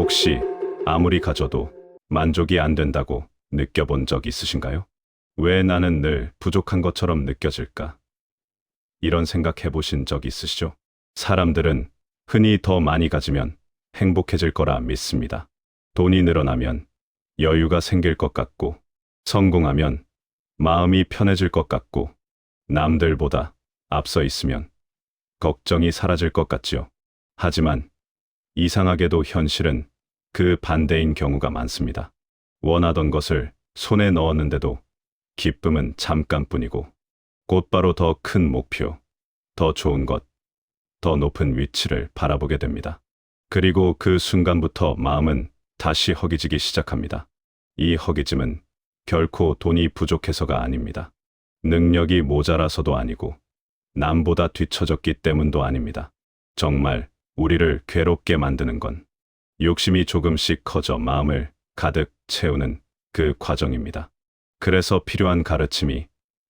혹시 아무리 가져도 만족이 안 된다고 느껴본 적 있으신가요? 왜 나는 늘 부족한 것처럼 느껴질까? 이런 생각 해보신 적 있으시죠? 사람들은 흔히 더 많이 가지면 행복해질 거라 믿습니다. 돈이 늘어나면 여유가 생길 것 같고, 성공하면 마음이 편해질 것 같고, 남들보다 앞서 있으면 걱정이 사라질 것 같지요. 하지만 이상하게도 현실은 그 반대인 경우가 많습니다. 원하던 것을 손에 넣었는데도 기쁨은 잠깐뿐이고, 곧바로 더 큰 목표, 더 좋은 것, 더 높은 위치를 바라보게 됩니다. 그리고 그 순간부터 마음은 다시 허기지기 시작합니다. 이 허기짐은 결코 돈이 부족해서가 아닙니다. 능력이 모자라서도 아니고, 남보다 뒤처졌기 때문도 아닙니다. 정말 우리를 괴롭게 만드는 건 욕심이 조금씩 커져 마음을 가득 채우는 그 과정입니다. 그래서 필요한 가르침이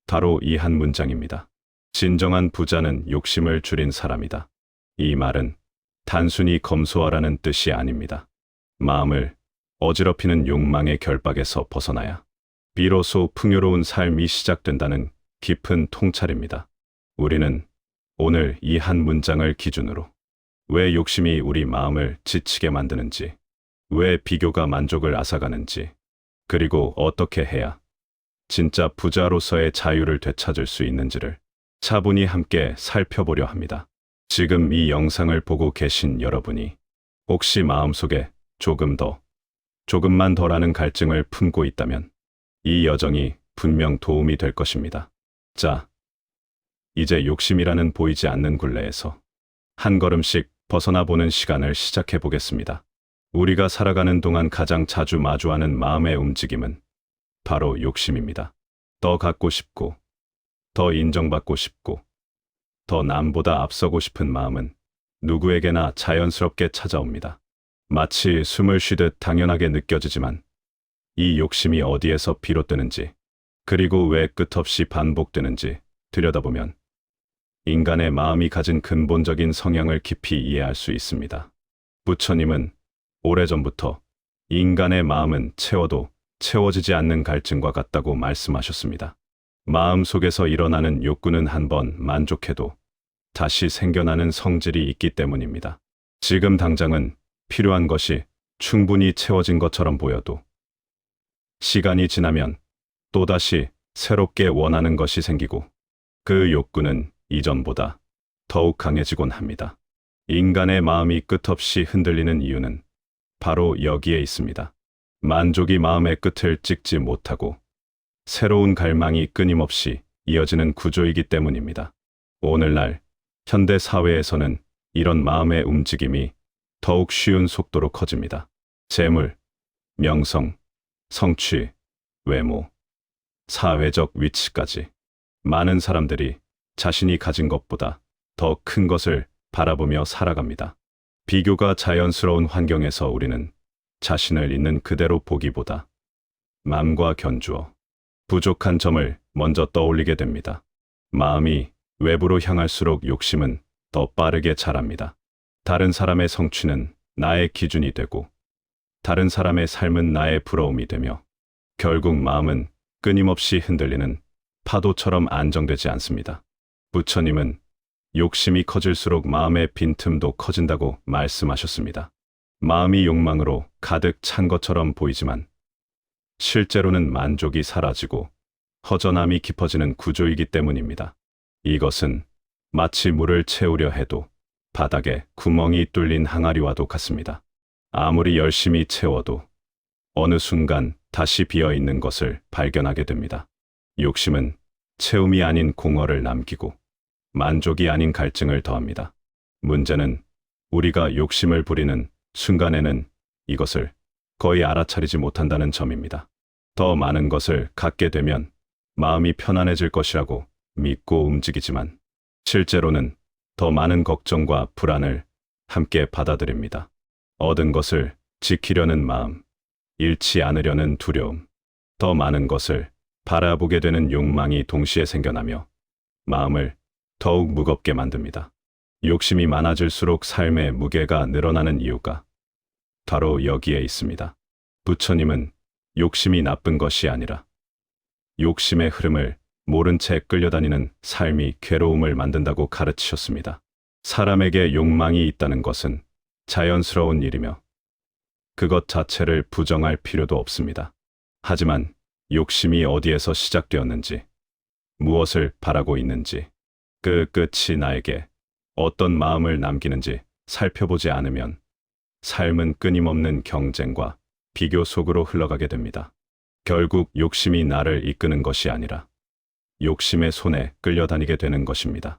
바로 이 한 문장입니다. 진정한 부자는 욕심을 줄인 사람이다. 이 말은 단순히 검소하라는 뜻이 아닙니다. 마음을 어지럽히는 욕망의 결박에서 벗어나야 비로소 풍요로운 삶이 시작된다는 깊은 통찰입니다. 우리는 오늘 이 한 문장을 기준으로 왜 욕심이 우리 마음을 지치게 만드는지, 왜 비교가 만족을 앗아가는지, 그리고 어떻게 해야 진짜 부자로서의 자유를 되찾을 수 있는지를 차분히 함께 살펴보려 합니다. 지금 이 영상을 보고 계신 여러분이 혹시 마음속에 조금만 더라는 갈증을 품고 있다면 이 여정이 분명 도움이 될 것입니다. 자, 이제 욕심이라는 보이지 않는 굴레에서 한 걸음씩 벗어나 보는 시간을 시작해 보겠습니다. 우리가 살아가는 동안 가장 자주 마주하는 마음의 움직임은 바로 욕심입니다. 더 갖고 싶고, 더 인정받고 싶고, 더 남보다 앞서고 싶은 마음은 누구에게나 자연스럽게 찾아옵니다. 마치 숨을 쉬듯 당연하게 느껴지지만 이 욕심이 어디에서 비롯되는지, 그리고 왜 끝없이 반복되는지 들여다보면 인간의 마음이 가진 근본적인 성향을 깊이 이해할 수 있습니다. 부처님은 오래전부터 인간의 마음은 채워도 채워지지 않는 갈증과 같다고 말씀하셨습니다. 마음 속에서 일어나는 욕구는 한번 만족해도 다시 생겨나는 성질이 있기 때문입니다. 지금 당장은 필요한 것이 충분히 채워진 것처럼 보여도 시간이 지나면 또다시 새롭게 원하는 것이 생기고, 그 욕구는 이전보다 더욱 강해지곤 합니다. 인간의 마음이 끝없이 흔들리는 이유는 바로 여기에 있습니다. 만족이 마음의 끝을 찍지 못하고 새로운 갈망이 끊임없이 이어지는 구조이기 때문입니다. 오늘날 현대 사회에서는 이런 마음의 움직임이 더욱 쉬운 속도로 커집니다. 재물, 명성, 성취, 외모, 사회적 위치까지 많은 사람들이 자신이 가진 것보다 더 큰 것을 바라보며 살아갑니다. 비교가 자연스러운 환경에서 우리는 자신을 있는 그대로 보기보다 남과 견주어 부족한 점을 먼저 떠올리게 됩니다. 마음이 외부로 향할수록 욕심은 더 빠르게 자랍니다. 다른 사람의 성취는 나의 기준이 되고, 다른 사람의 삶은 나의 부러움이 되며, 결국 마음은 끊임없이 흔들리는 파도처럼 안정되지 않습니다. 부처님은 욕심이 커질수록 마음의 빈틈도 커진다고 말씀하셨습니다. 마음이 욕망으로 가득 찬 것처럼 보이지만 실제로는 만족이 사라지고 허전함이 깊어지는 구조이기 때문입니다. 이것은 마치 물을 채우려 해도 바닥에 구멍이 뚫린 항아리와도 같습니다. 아무리 열심히 채워도 어느 순간 다시 비어 있는 것을 발견하게 됩니다. 욕심은 채움이 아닌 공허를 남기고 만족이 아닌 갈증을 더합니다. 문제는 우리가 욕심을 부리는 순간에는 이것을 거의 알아차리지 못한다는 점입니다. 더 많은 것을 갖게 되면 마음이 편안해질 것이라고 믿고 움직이지만 실제로는 더 많은 걱정과 불안을 함께 받아들입니다. 얻은 것을 지키려는 마음, 잃지 않으려는 두려움, 더 많은 것을 바라보게 되는 욕망이 동시에 생겨나며 마음을 더욱 무겁게 만듭니다. 욕심이 많아질수록 삶의 무게가 늘어나는 이유가 바로 여기에 있습니다. 부처님은 욕심이 나쁜 것이 아니라 욕심의 흐름을 모른 채 끌려다니는 삶이 괴로움을 만든다고 가르치셨습니다. 사람에게 욕망이 있다는 것은 자연스러운 일이며 그것 자체를 부정할 필요도 없습니다. 하지만 욕심이 어디에서 시작되었는지, 무엇을 바라고 있는지, 그 끝이 나에게 어떤 마음을 남기는지 살펴보지 않으면 삶은 끊임없는 경쟁과 비교 속으로 흘러가게 됩니다. 결국 욕심이 나를 이끄는 것이 아니라 욕심의 손에 끌려다니게 되는 것입니다.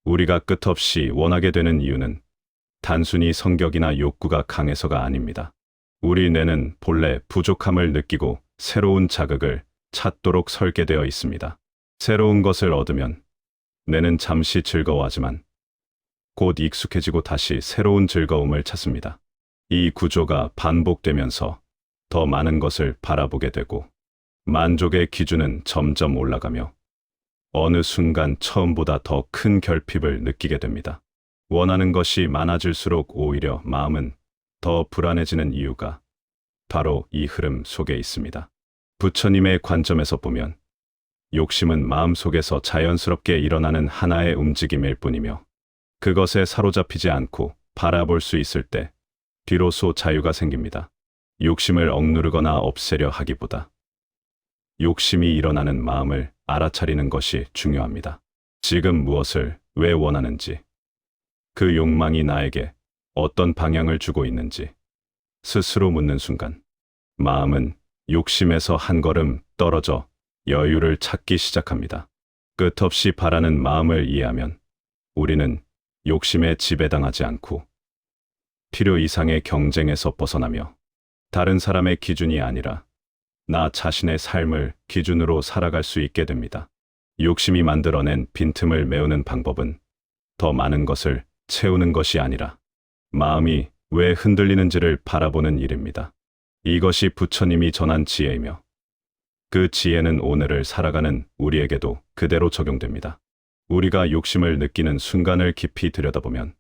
우리가 끝없이 원하게 되는 이유는 단순히 성격이나 욕구가 강해서가 아닙니다. 우리 뇌는 본래 부족함을 느끼고 새로운 자극을 찾도록 설계되어 있습니다. 새로운 것을 얻으면 뇌는 잠시 즐거워하지만 곧 익숙해지고 다시 새로운 즐거움을 찾습니다. 이 구조가 반복되면서 더 많은 것을 바라보게 되고 만족의 기준은 점점 올라가며 어느 순간 처음보다 더 큰 결핍을 느끼게 됩니다. 원하는 것이 많아질수록 오히려 마음은 더 불안해지는 이유가 바로 이 흐름 속에 있습니다. 부처님의 관점에서 보면 욕심은 마음 속에서 자연스럽게 일어나는 하나의 움직임일 뿐이며 그것에 사로잡히지 않고 바라볼 수 있을 때 비로소 자유가 생깁니다. 욕심을 억누르거나 없애려 하기보다 욕심이 일어나는 마음을 알아차리는 것이 중요합니다. 지금 무엇을 왜 원하는지, 그 욕망이 나에게 어떤 방향을 주고 있는지 스스로 묻는 순간 마음은 욕심에서 한 걸음 떨어져 여유를 찾기 시작합니다. 끝없이 바라는 마음을 이해하면 우리는 욕심에 지배당하지 않고 필요 이상의 경쟁에서 벗어나며 다른 사람의 기준이 아니라 나 자신의 삶을 기준으로 살아갈 수 있게 됩니다. 욕심이 만들어낸 빈틈을 메우는 방법은 더 많은 것을 채우는 것이 아니라 마음이 왜 흔들리는지를 바라보는 일입니다. 이것이 부처님이 전한 지혜이며 그 지혜는 오늘을 살아가는 우리에게도 그대로 적용됩니다. 우리가 욕심을 느끼는 순간을 깊이 들여다보면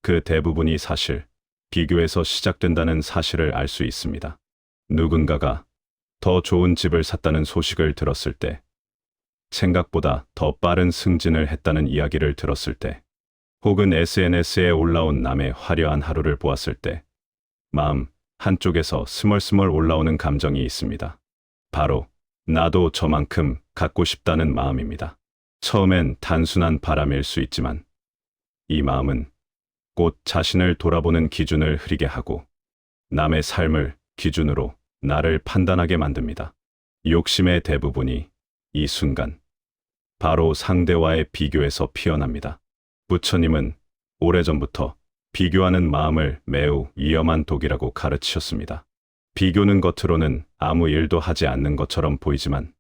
그 대부분이 사실 비교에서 시작된다는 사실을 알 수 있습니다. 누군가가 더 좋은 집을 샀다는 소식을 들었을 때, 생각보다 더 빠른 승진을 했다는 이야기를 들었을 때, 혹은 SNS에 올라온 남의 화려한 하루를 보았을 때, 마음 한쪽에서 스멀스멀 올라오는 감정이 있습니다. 바로 나도 저만큼 갖고 싶다는 마음입니다. 처음엔 단순한 바람일 수 있지만 이 마음은 곧 자신을 돌아보는 기준을 흐리게 하고 남의 삶을 기준으로 나를 판단하게 만듭니다. 욕심의 대부분이 이 순간 바로 상대와의 비교에서 피어납니다. 부처님은 오래전부터 비교하는 마음을 매우 위험한 독이라고 가르치셨습니다. 비교는 겉으로는 아무 일도 하지 않는 것처럼 보이지만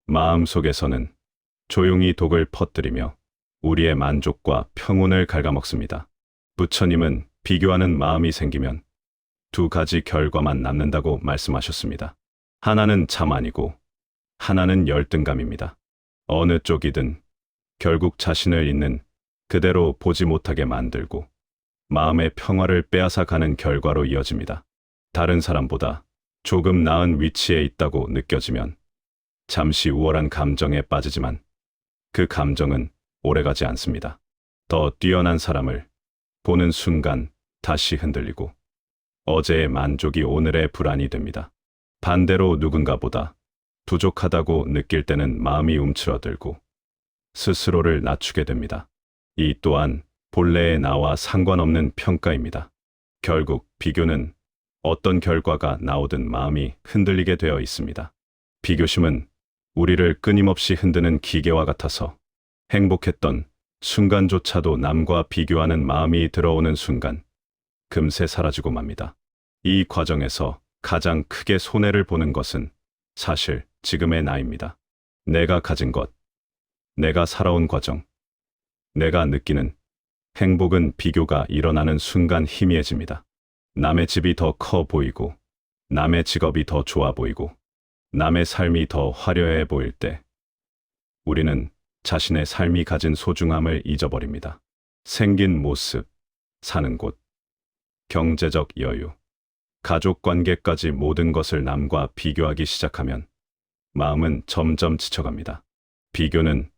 마음 속에서는 조용히 독을 퍼뜨리며 우리의 만족과 평온을 갉아먹습니다. 부처님은 비교하는 마음이 생기면 두 가지 결과만 남는다고 말씀하셨습니다. 하나는 자만이고 하나는 열등감입니다. 어느 쪽이든 결국 자신을 있는 그대로 보지 못하게 만들고 마음의 평화를 빼앗아 가는 결과로 이어집니다. 다른 사람보다 조금 나은 위치에 있다고 느껴지면 잠시 우월한 감정에 빠지지만 그 감정은 오래가지 않습니다. 더 뛰어난 사람을 보는 순간 다시 흔들리고 어제의 만족이 오늘의 불안이 됩니다. 반대로 누군가보다 부족하다고 느낄 때는 마음이 움츠러들고 스스로를 낮추게 됩니다. 이 또한 본래의 나와 상관없는 평가입니다. 결국 비교는 어떤 결과가 나오든 마음이 흔들리게 되어 있습니다. 비교심은 우리를 끊임없이 흔드는 기계와 같아서 행복했던 순간조차도 남과 비교하는 마음이 들어오는 순간 금세 사라지고 맙니다. 이 과정에서 가장 크게 손해를 보는 것은 사실 지금의 나입니다. 내가 가진 것, 내가 살아온 과정, 내가 느끼는 행복은 비교가 일어나는 순간 희미해집니다. 남의 집이 더 커 보이고, 남의 직업이 더 좋아 보이고, 남의 삶이 더 화려해 보일 때, 우리는 자신의 삶이 가진 소중함을 잊어버립니다. 생긴 모습, 사는 곳, 경제적 여유, 가족 관계까지 모든 것을 남과 비교하기 시작하면 마음은 점점 지쳐갑니다. 비교는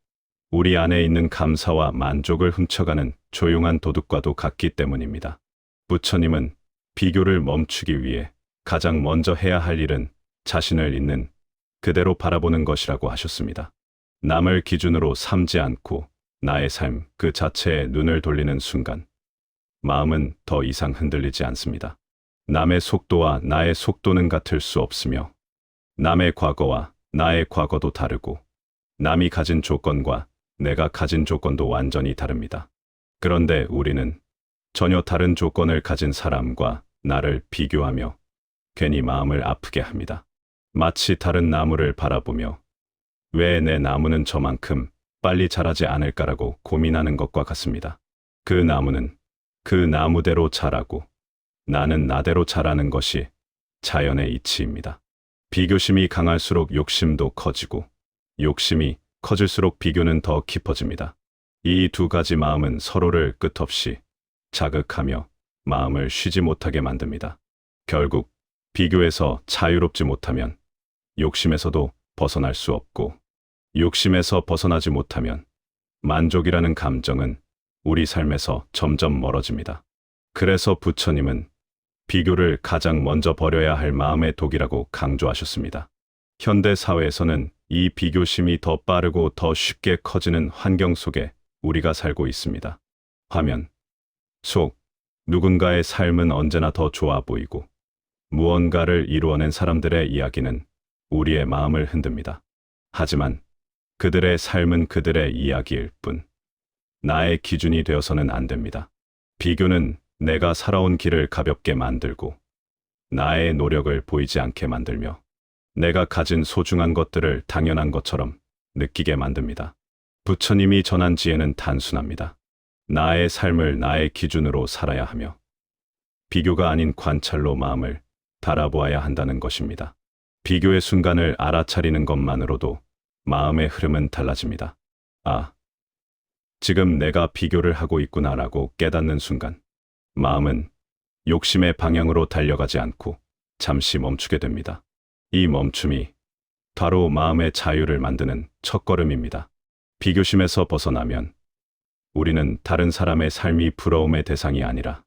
우리 안에 있는 감사와 만족을 훔쳐가는 조용한 도둑과도 같기 때문입니다. 부처님은 비교를 멈추기 위해 가장 먼저 해야 할 일은 자신을 있는 그대로 바라보는 것이라고 하셨습니다. 남을 기준으로 삼지 않고 나의 삶 그 자체에 눈을 돌리는 순간 마음은 더 이상 흔들리지 않습니다. 남의 속도와 나의 속도는 같을 수 없으며 남의 과거와 나의 과거도 다르고 남이 가진 조건과 내가 가진 조건도 완전히 다릅니다. 그런데 우리는 전혀 다른 조건을 가진 사람과 나를 비교하며 괜히 마음을 아프게 합니다. 마치 다른 나무를 바라보며 왜 내 나무는 저만큼 빨리 자라지 않을까라고 고민하는 것과 같습니다. 그 나무는 그 나무대로 자라고 나는 나대로 자라는 것이 자연의 이치입니다. 비교심이 강할수록 욕심도 커지고 욕심이 커질수록 비교는 더 깊어집니다. 이 두 가지 마음은 서로를 끝없이 자극하며 마음을 쉬지 못하게 만듭니다. 결국 비교에서 자유롭지 못하면 욕심에서도 벗어날 수 없고 욕심에서 벗어나지 못하면 만족이라는 감정은 우리 삶에서 점점 멀어집니다. 그래서 부처님은 비교를 가장 먼저 버려야 할 마음의 독이라고 강조하셨습니다. 현대 사회에서는 이 비교심이 더 빠르고 더 쉽게 커지는 환경 속에 우리가 살고 있습니다. 화면 속 누군가의 삶은 언제나 더 좋아 보이고 무언가를 이루어낸 사람들의 이야기는 우리의 마음을 흔듭니다. 하지만 그들의 삶은 그들의 이야기일 뿐 나의 기준이 되어서는 안 됩니다. 비교는 내가 살아온 길을 가볍게 만들고 나의 노력을 보이지 않게 만들며 내가 가진 소중한 것들을 당연한 것처럼 느끼게 만듭니다. 부처님이 전한 지혜는 단순합니다. 나의 삶을 나의 기준으로 살아야 하며 비교가 아닌 관찰로 마음을 바라보아야 한다는 것입니다. 비교의 순간을 알아차리는 것만으로도 마음의 흐름은 달라집니다. 아, 지금 내가 비교를 하고 있구나라고 깨닫는 순간 마음은 욕심의 방향으로 달려가지 않고 잠시 멈추게 됩니다. 이 멈춤이 바로 마음의 자유를 만드는 첫걸음입니다. 비교심에서 벗어나면 우리는 다른 사람의 삶이 부러움의 대상이 아니라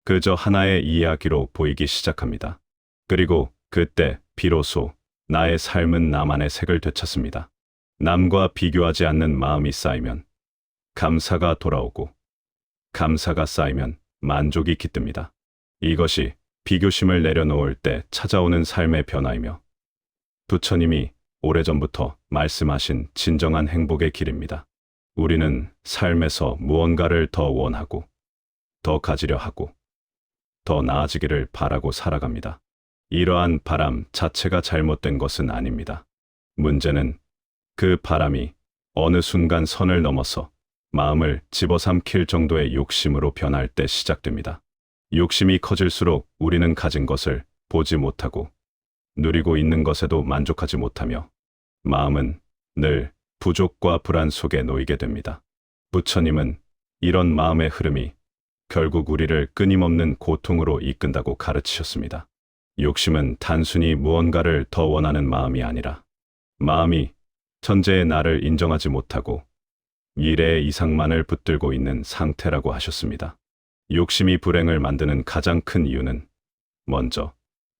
그저 하나의 이야기로 보이기 시작합니다. 그리고 그때 비로소 나의 삶은 나만의 색을 되찾습니다. 남과 비교하지 않는 마음이 쌓이면 감사가 돌아오고 감사가 쌓이면 만족이 깃듭니다. 이것이 비교심을 내려놓을 때 찾아오는 삶의 변화이며 부처님이 오래전부터 말씀하신 진정한 행복의 길입니다. 우리는 삶에서 무언가를 더 원하고 더 가지려 하고 더 나아지기를 바라고 살아갑니다. 이러한 바람 자체가 잘못된 것은 아닙니다. 문제는 그 바람이 어느 순간 선을 넘어서 마음을 집어삼킬 정도의 욕심으로 변할 때 시작됩니다. 욕심이 커질수록 우리는 가진 것을 보지 못하고 누리고 있는 것에도 만족하지 못하며 마음은 늘 부족과 불안 속에 놓이게 됩니다. 부처님은 이런 마음의 흐름이 결국 우리를 끊임없는 고통으로 이끈다고 가르치셨습니다. 욕심은 단순히 무언가를 더 원하는 마음이 아니라 마음이 현재의 나를 인정하지 못하고 미래의 이상만을 붙들고 있는 상태라고 하셨습니다. 욕심이 불행을 만드는 가장 큰 이유는 먼저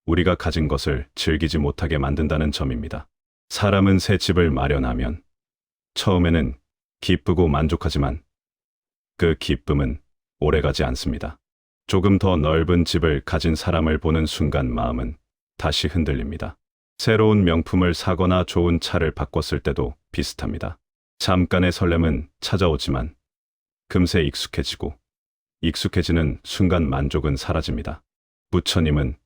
우리가 가진 것을 즐기지 못하게 만든다는 점입니다. 사람은 새 집을 마련하면 처음에는 기쁘고 만족하지만 그 기쁨은 오래가지 않습니다. 조금 더 넓은 집을 가진 사람을 보는 순간 마음은 다시 흔들립니다. 새로운 명품을 사거나 좋은 차를 바꿨을 때도 비슷합니다. 잠깐의 설렘은 찾아오지만 금세 익숙해지고 익숙해지는 순간 만족은 사라집니다. 부처님은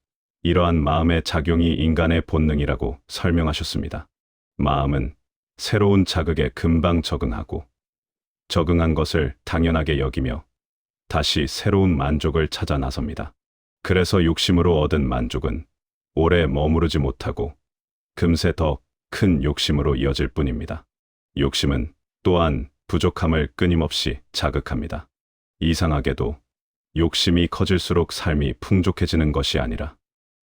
이러한 마음의 작용이 인간의 본능이라고 설명하셨습니다. 마음은 새로운 자극에 금방 적응하고 적응한 것을 당연하게 여기며 다시 새로운 만족을 찾아 나섭니다. 그래서 욕심으로 얻은 만족은 오래 머무르지 못하고 금세 더 큰 욕심으로 이어질 뿐입니다. 욕심은 또한 부족함을 끊임없이 자극합니다. 이상하게도 욕심이 커질수록 삶이 풍족해지는 것이 아니라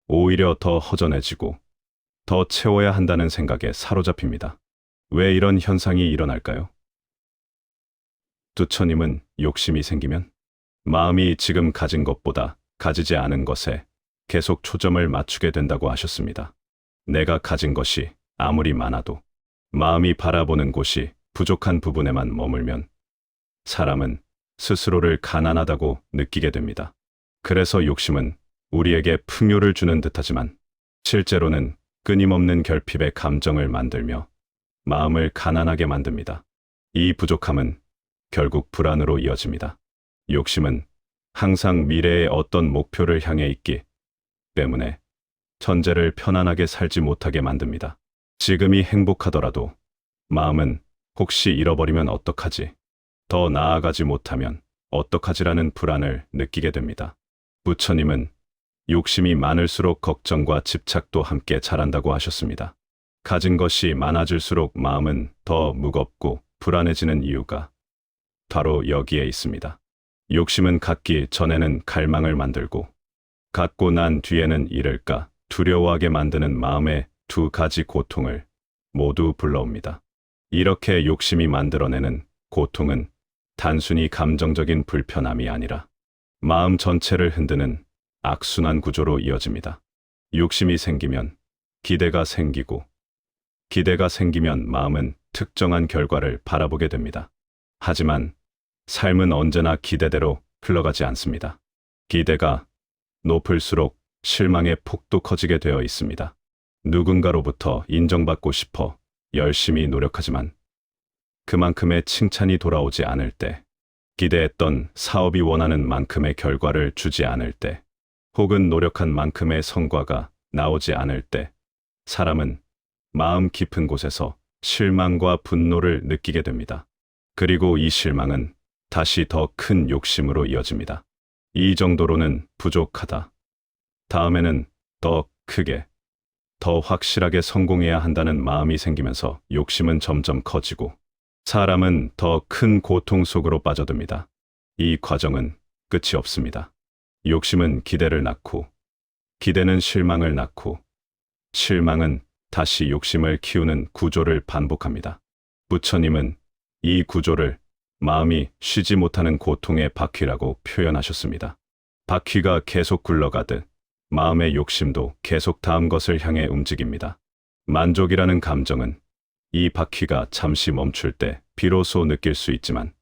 오히려 더 허전해지고 더 채워야 한다는 생각에 사로잡힙니다. 왜 이런 현상이 일어날까요? 두처님은 욕심이 생기면 마음이 지금 가진 것보다 가지지 않은 것에 계속 초점을 맞추게 된다고 하셨습니다. 내가 가진 것이 아무리 많아도 마음이 바라보는 곳이 부족한 부분에만 머물면 사람은 스스로를 가난하다고 느끼게 됩니다. 그래서 욕심은 우리에게 풍요를 주는 듯하지만 실제로는 끊임없는 결핍의 감정을 만들며 마음을 가난하게 만듭니다. 이 부족함은 결국 불안으로 이어집니다. 욕심은 항상 미래의 어떤 목표를 향해 있기 때문에 현재를 편안하게 살지 못하게 만듭니다. 지금이 행복하더라도 마음은 혹시 잃어버리면 어떡하지? 더 나아가지 못하면 어떡하지라는 불안을 느끼게 됩니다. 부처님은 욕심이 많을수록 걱정과 집착도 함께 자란다고 하셨습니다. 가진 것이 많아질수록 마음은 더 무겁고 불안해지는 이유가 바로 여기에 있습니다. 욕심은 갖기 전에는 갈망을 만들고 갖고 난 뒤에는 잃을까 두려워하게 만드는 마음의 두 가지 고통을 모두 불러옵니다. 이렇게 욕심이 만들어내는 고통은 단순히 감정적인 불편함이 아니라 마음 전체를 흔드는 악순환 구조로 이어집니다. 욕심이 생기면 기대가 생기고 기대가 생기면 마음은 특정한 결과를 바라보게 됩니다. 하지만 삶은 언제나 기대대로 흘러가지 않습니다. 기대가 높을수록 실망의 폭도 커지게 되어 있습니다. 누군가로부터 인정받고 싶어 열심히 노력하지만 그만큼의 칭찬이 돌아오지 않을 때, 기대했던 사업이 원하는 만큼의 결과를 주지 않을 때, 혹은 노력한 만큼의 성과가 나오지 않을 때, 사람은 마음 깊은 곳에서 실망과 분노를 느끼게 됩니다. 그리고 이 실망은 다시 더 큰 욕심으로 이어집니다. 이 정도로는 부족하다. 다음에는 더 크게, 더 확실하게 성공해야 한다는 마음이 생기면서 욕심은 점점 커지고 사람은 더 큰 고통 속으로 빠져듭니다. 이 과정은 끝이 없습니다. 욕심은 기대를 낳고, 기대는 실망을 낳고, 실망은 다시 욕심을 키우는 구조를 반복합니다. 부처님은 이 구조를 마음이 쉬지 못하는 고통의 바퀴라고 표현하셨습니다. 바퀴가 계속 굴러가듯 마음의 욕심도 계속 다음 것을 향해 움직입니다. 만족이라는 감정은 이 바퀴가 잠시 멈출 때 비로소 느낄 수 있지만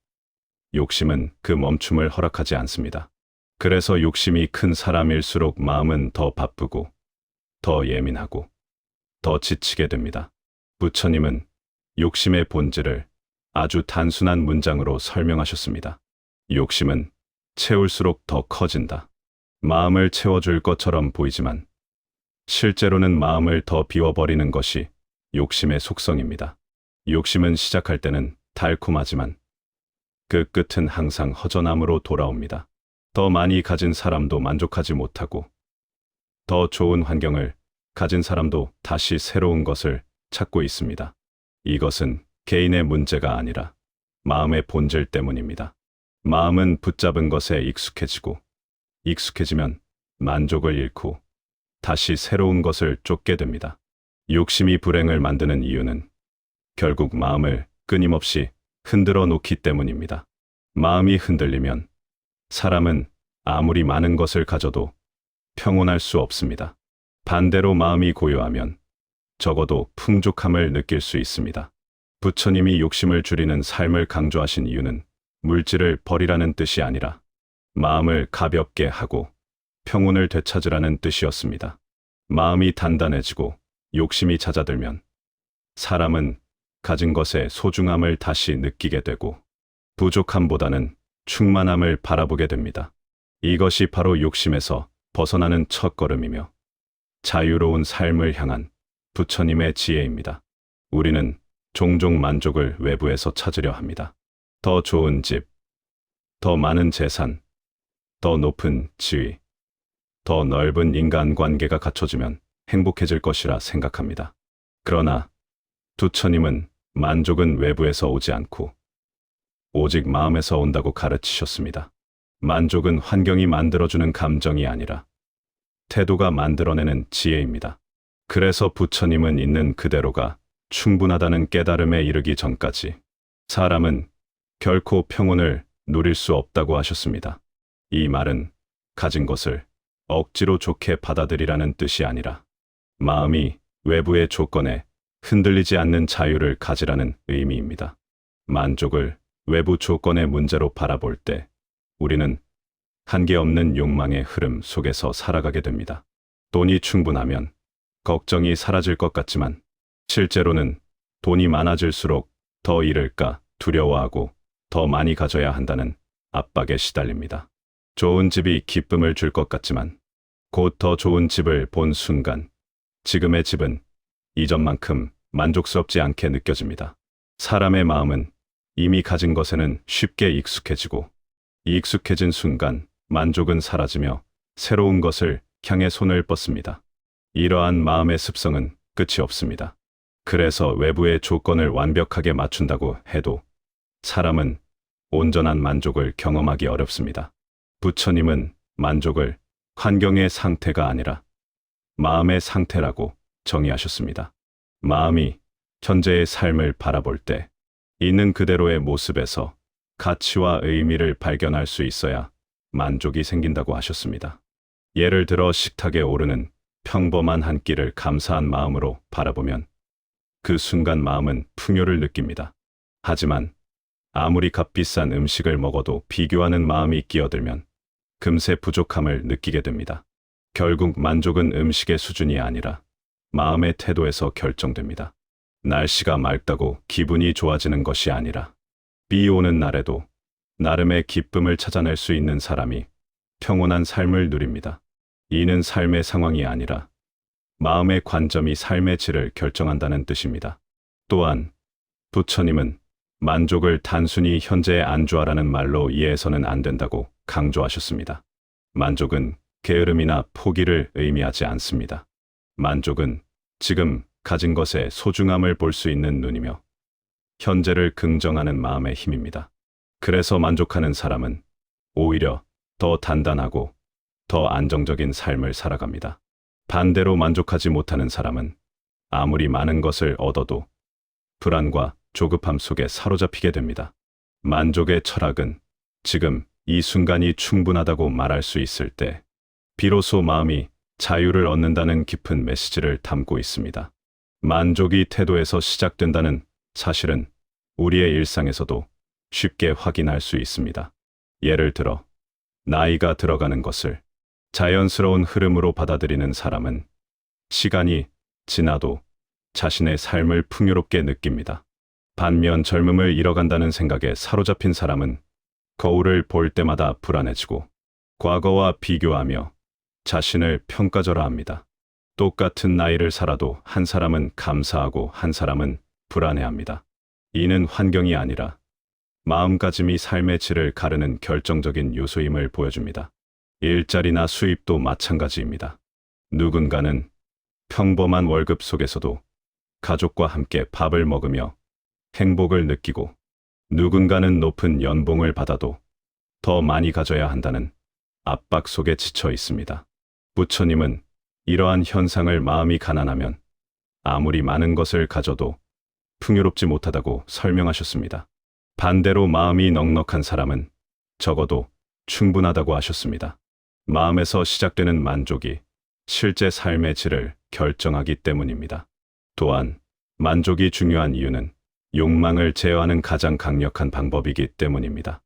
욕심은 그 멈춤을 허락하지 않습니다. 그래서 욕심이 큰 사람일수록 마음은 더 바쁘고 더 예민하고 더 지치게 됩니다. 부처님은 욕심의 본질을 아주 단순한 문장으로 설명하셨습니다. 욕심은 채울수록 더 커진다. 마음을 채워줄 것처럼 보이지만 실제로는 마음을 더 비워버리는 것이 욕심의 속성입니다. 욕심은 시작할 때는 달콤하지만 그 끝은 항상 허전함으로 돌아옵니다. 더 많이 가진 사람도 만족하지 못하고 더 좋은 환경을 가진 사람도 다시 새로운 것을 찾고 있습니다. 이것은 개인의 문제가 아니라 마음의 본질 때문입니다. 마음은 붙잡은 것에 익숙해지고 익숙해지면 만족을 잃고 다시 새로운 것을 쫓게 됩니다. 욕심이 불행을 만드는 이유는 결국 마음을 끊임없이 흔들어 놓기 때문입니다. 마음이 흔들리면 사람은 아무리 많은 것을 가져도 평온할 수 없습니다. 반대로 마음이 고요하면 적어도 풍족함을 느낄 수 있습니다. 부처님이 욕심을 줄이는 삶을 강조하신 이유는 물질을 버리라는 뜻이 아니라 마음을 가볍게 하고 평온을 되찾으라는 뜻이었습니다. 마음이 단단해지고 욕심이 잦아들면 사람은 가진 것의 소중함을 다시 느끼게 되고 부족함보다는 충만함을 바라보게 됩니다. 이것이 바로 욕심에서 벗어나는 첫걸음이며 자유로운 삶을 향한 부처님의 지혜입니다. 우리는 종종 만족을 외부에서 찾으려 합니다. 더 좋은 집, 더 많은 재산, 더 높은 지위, 더 넓은 인간관계가 갖춰지면 행복해질 것이라 생각합니다. 그러나 부처님은 만족은 외부에서 오지 않고 오직 마음에서 온다고 가르치셨습니다. 만족은 환경이 만들어주는 감정이 아니라 태도가 만들어내는 지혜입니다. 그래서 부처님은 있는 그대로가 충분하다는 깨달음에 이르기 전까지 사람은 결코 평온을 누릴 수 없다고 하셨습니다. 이 말은 가진 것을 억지로 좋게 받아들이라는 뜻이 아니라 마음이 외부의 조건에 흔들리지 않는 자유를 가지라는 의미입니다. 만족을 외부 조건의 문제로 바라볼 때 우리는 한계 없는 욕망의 흐름 속에서 살아가게 됩니다. 돈이 충분하면 걱정이 사라질 것 같지만 실제로는 돈이 많아질수록 더 잃을까 두려워하고 더 많이 가져야 한다는 압박에 시달립니다. 좋은 집이 기쁨을 줄 것 같지만 곧 더 좋은 집을 본 순간 지금의 집은 이전만큼 만족스럽지 않게 느껴집니다. 사람의 마음은 이미 가진 것에는 쉽게 익숙해지고 익숙해진 순간 만족은 사라지며 새로운 것을 향해 손을 뻗습니다. 이러한 마음의 습성은 끝이 없습니다. 그래서 외부의 조건을 완벽하게 맞춘다고 해도 사람은 온전한 만족을 경험하기 어렵습니다. 부처님은 만족을 환경의 상태가 아니라 마음의 상태라고 정의하셨습니다. 마음이 현재의 삶을 바라볼 때 있는 그대로의 모습에서 가치와 의미를 발견할 수 있어야 만족이 생긴다고 하셨습니다. 예를 들어 식탁에 오르는 평범한 한 끼를 감사한 마음으로 바라보면 그 순간 마음은 풍요를 느낍니다. 하지만 아무리 값비싼 음식을 먹어도 비교하는 마음이 끼어들면 금세 부족함을 느끼게 됩니다. 결국 만족은 음식의 수준이 아니라 마음의 태도에서 결정됩니다. 날씨가 맑다고 기분이 좋아지는 것이 아니라 비 오는 날에도 나름의 기쁨을 찾아낼 수 있는 사람이 평온한 삶을 누립니다. 이는 삶의 상황이 아니라 마음의 관점이 삶의 질을 결정한다는 뜻입니다. 또한 부처님은 만족을 단순히 현재의 안주하라는 말로 이해해서는 안 된다고 강조하셨습니다. 만족은 게으름이나 포기를 의미하지 않습니다. 만족은 지금 가진 것의 소중함을 볼 수 있는 눈이며 현재를 긍정하는 마음의 힘입니다. 그래서 만족하는 사람은 오히려 더 단단하고 더 안정적인 삶을 살아갑니다. 반대로 만족하지 못하는 사람은 아무리 많은 것을 얻어도 불안과 조급함 속에 사로잡히게 됩니다. 만족의 철학은 지금 이 순간이 충분하다고 말할 수 있을 때 비로소 마음이 자유를 얻는다는 깊은 메시지를 담고 있습니다. 만족이 태도에서 시작된다는 사실은 우리의 일상에서도 쉽게 확인할 수 있습니다. 예를 들어 나이가 들어가는 것을 자연스러운 흐름으로 받아들이는 사람은 시간이 지나도 자신의 삶을 풍요롭게 느낍니다. 반면 젊음을 잃어간다는 생각에 사로잡힌 사람은 거울을 볼 때마다 불안해지고 과거와 비교하며 자신을 평가절하합니다. 똑같은 나이를 살아도 한 사람은 감사하고 한 사람은 불안해합니다. 이는 환경이 아니라 마음가짐이 삶의 질을 가르는 결정적인 요소임을 보여줍니다. 일자리나 수입도 마찬가지입니다. 누군가는 평범한 월급 속에서도 가족과 함께 밥을 먹으며 행복을 느끼고 누군가는 높은 연봉을 받아도 더 많이 가져야 한다는 압박 속에 지쳐 있습니다. 부처님은 이러한 현상을 마음이 가난하면 아무리 많은 것을 가져도 풍요롭지 못하다고 설명하셨습니다. 반대로 마음이 넉넉한 사람은 적어도 충분하다고 하셨습니다. 마음에서 시작되는 만족이 실제 삶의 질을 결정하기 때문입니다. 또한 만족이 중요한 이유는 욕망을 제어하는 가장 강력한 방법이기 때문입니다.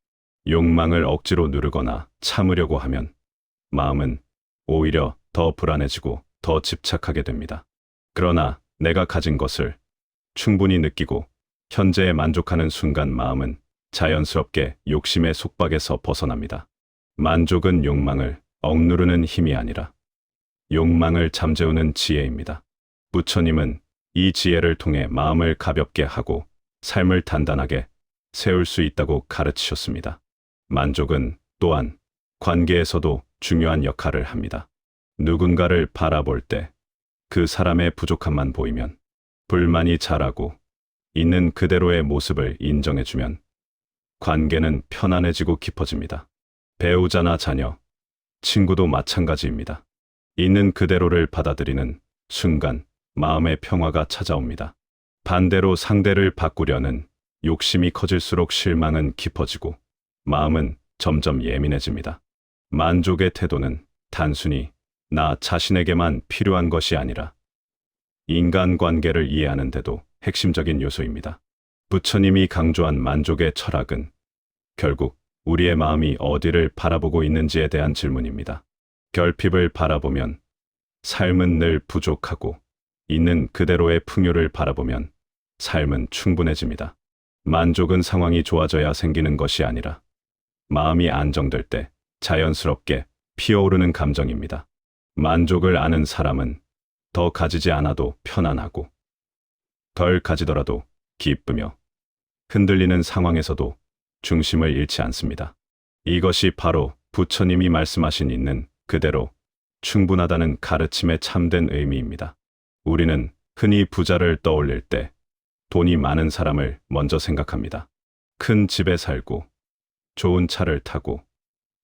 욕망을 억지로 누르거나 참으려고 하면 마음은 오히려 더 불안해지고 더 집착하게 됩니다. 그러나 내가 가진 것을 충분히 느끼고 현재에 만족하는 순간 마음은 자연스럽게 욕심의 속박에서 벗어납니다. 만족은 욕망을 억누르는 힘이 아니라 욕망을 잠재우는 지혜입니다. 부처님은 이 지혜를 통해 마음을 가볍게 하고 삶을 단단하게 세울 수 있다고 가르치셨습니다. 만족은 또한 관계에서도 중요한 역할을 합니다. 누군가를 바라볼 때 그 사람의 부족함만 보이면 불만이 자라고 있는 그대로의 모습을 인정해주면 관계는 편안해지고 깊어집니다. 배우자나 자녀, 친구도 마찬가지입니다. 있는 그대로를 받아들이는 순간 마음의 평화가 찾아옵니다. 반대로 상대를 바꾸려는 욕심이 커질수록 실망은 깊어지고 마음은 점점 예민해집니다. 만족의 태도는 단순히 나 자신에게만 필요한 것이 아니라 인간관계를 이해하는 데도 핵심적인 요소입니다. 부처님이 강조한 만족의 철학은 결국 우리의 마음이 어디를 바라보고 있는지에 대한 질문입니다. 결핍을 바라보면 삶은 늘 부족하고 있는 그대로의 풍요를 바라보면 삶은 충분해집니다. 만족은 상황이 좋아져야 생기는 것이 아니라 마음이 안정될 때 자연스럽게 피어오르는 감정입니다. 만족을 아는 사람은 더 가지지 않아도 편안하고 덜 가지더라도 기쁘며 흔들리는 상황에서도 중심을 잃지 않습니다. 이것이 바로 부처님이 말씀하신 있는 그대로 충분하다는 가르침의 참된 의미입니다. 우리는 흔히 부자를 떠올릴 때 돈이 많은 사람을 먼저 생각합니다. 큰 집에 살고 좋은 차를 타고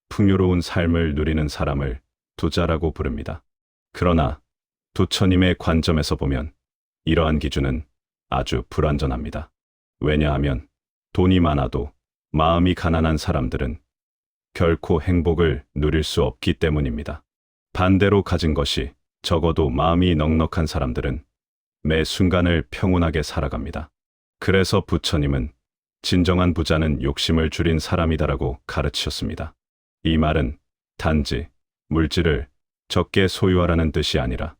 풍요로운 삶을 누리는 사람을 부자라고 부릅니다. 그러나 부처님의 관점에서 보면 이러한 기준은 아주 불완전합니다. 왜냐하면 돈이 많아도 마음이 가난한 사람들은 결코 행복을 누릴 수 없기 때문입니다. 반대로 가진 것이 적어도 마음이 넉넉한 사람들은 매 순간을 평온하게 살아갑니다. 그래서 부처님은 진정한 부자는 욕심을 줄인 사람이다라고 가르치셨습니다. 이 말은 단지 물질을 적게 소유하라는 뜻이 아니라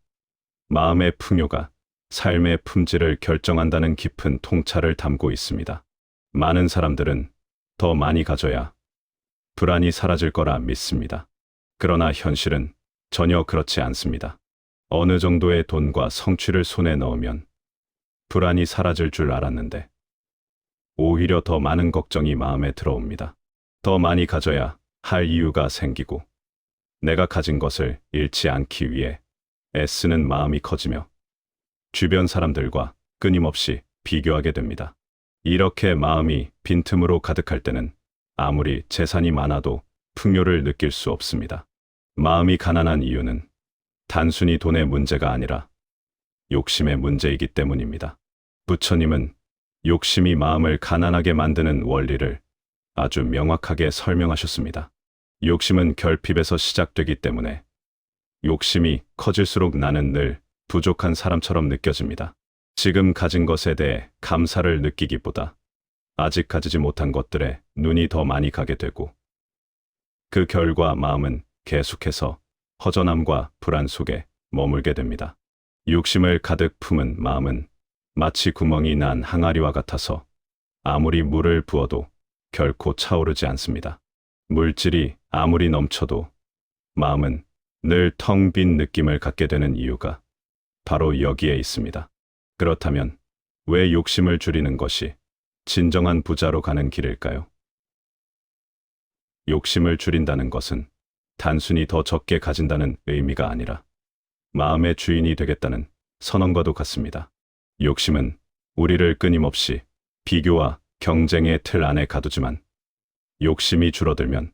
마음의 풍요가 삶의 품질을 결정한다는 깊은 통찰을 담고 있습니다. 많은 사람들은 더 많이 가져야 불안이 사라질 거라 믿습니다. 그러나 현실은 전혀 그렇지 않습니다. 어느 정도의 돈과 성취를 손에 넣으면 불안이 사라질 줄 알았는데 오히려 더 많은 걱정이 마음에 들어옵니다. 더 많이 가져야 할 이유가 생기고 내가 가진 것을 잃지 않기 위해 애쓰는 마음이 커지며 주변 사람들과 끊임없이 비교하게 됩니다. 이렇게 마음이 빈틈으로 가득할 때는 아무리 재산이 많아도 풍요를 느낄 수 없습니다. 마음이 가난한 이유는 단순히 돈의 문제가 아니라 욕심의 문제이기 때문입니다. 부처님은 욕심이 마음을 가난하게 만드는 원리를 아주 명확하게 설명하셨습니다. 욕심은 결핍에서 시작되기 때문에 욕심이 커질수록 나는 늘 부족한 사람처럼 느껴집니다. 지금 가진 것에 대해 감사를 느끼기보다 아직 가지지 못한 것들에 눈이 더 많이 가게 되고 그 결과 마음은 계속해서 허전함과 불안 속에 머물게 됩니다. 욕심을 가득 품은 마음은 마치 구멍이 난 항아리와 같아서 아무리 물을 부어도 결코 차오르지 않습니다. 물질이 아무리 넘쳐도 마음은 늘 텅 빈 느낌을 갖게 되는 이유가 바로 여기에 있습니다. 그렇다면 왜 욕심을 줄이는 것이 진정한 부자로 가는 길일까요? 욕심을 줄인다는 것은 단순히 더 적게 가진다는 의미가 아니라 마음의 주인이 되겠다는 선언과도 같습니다. 욕심은 우리를 끊임없이 비교와 경쟁의 틀 안에 가두지만 욕심이 줄어들면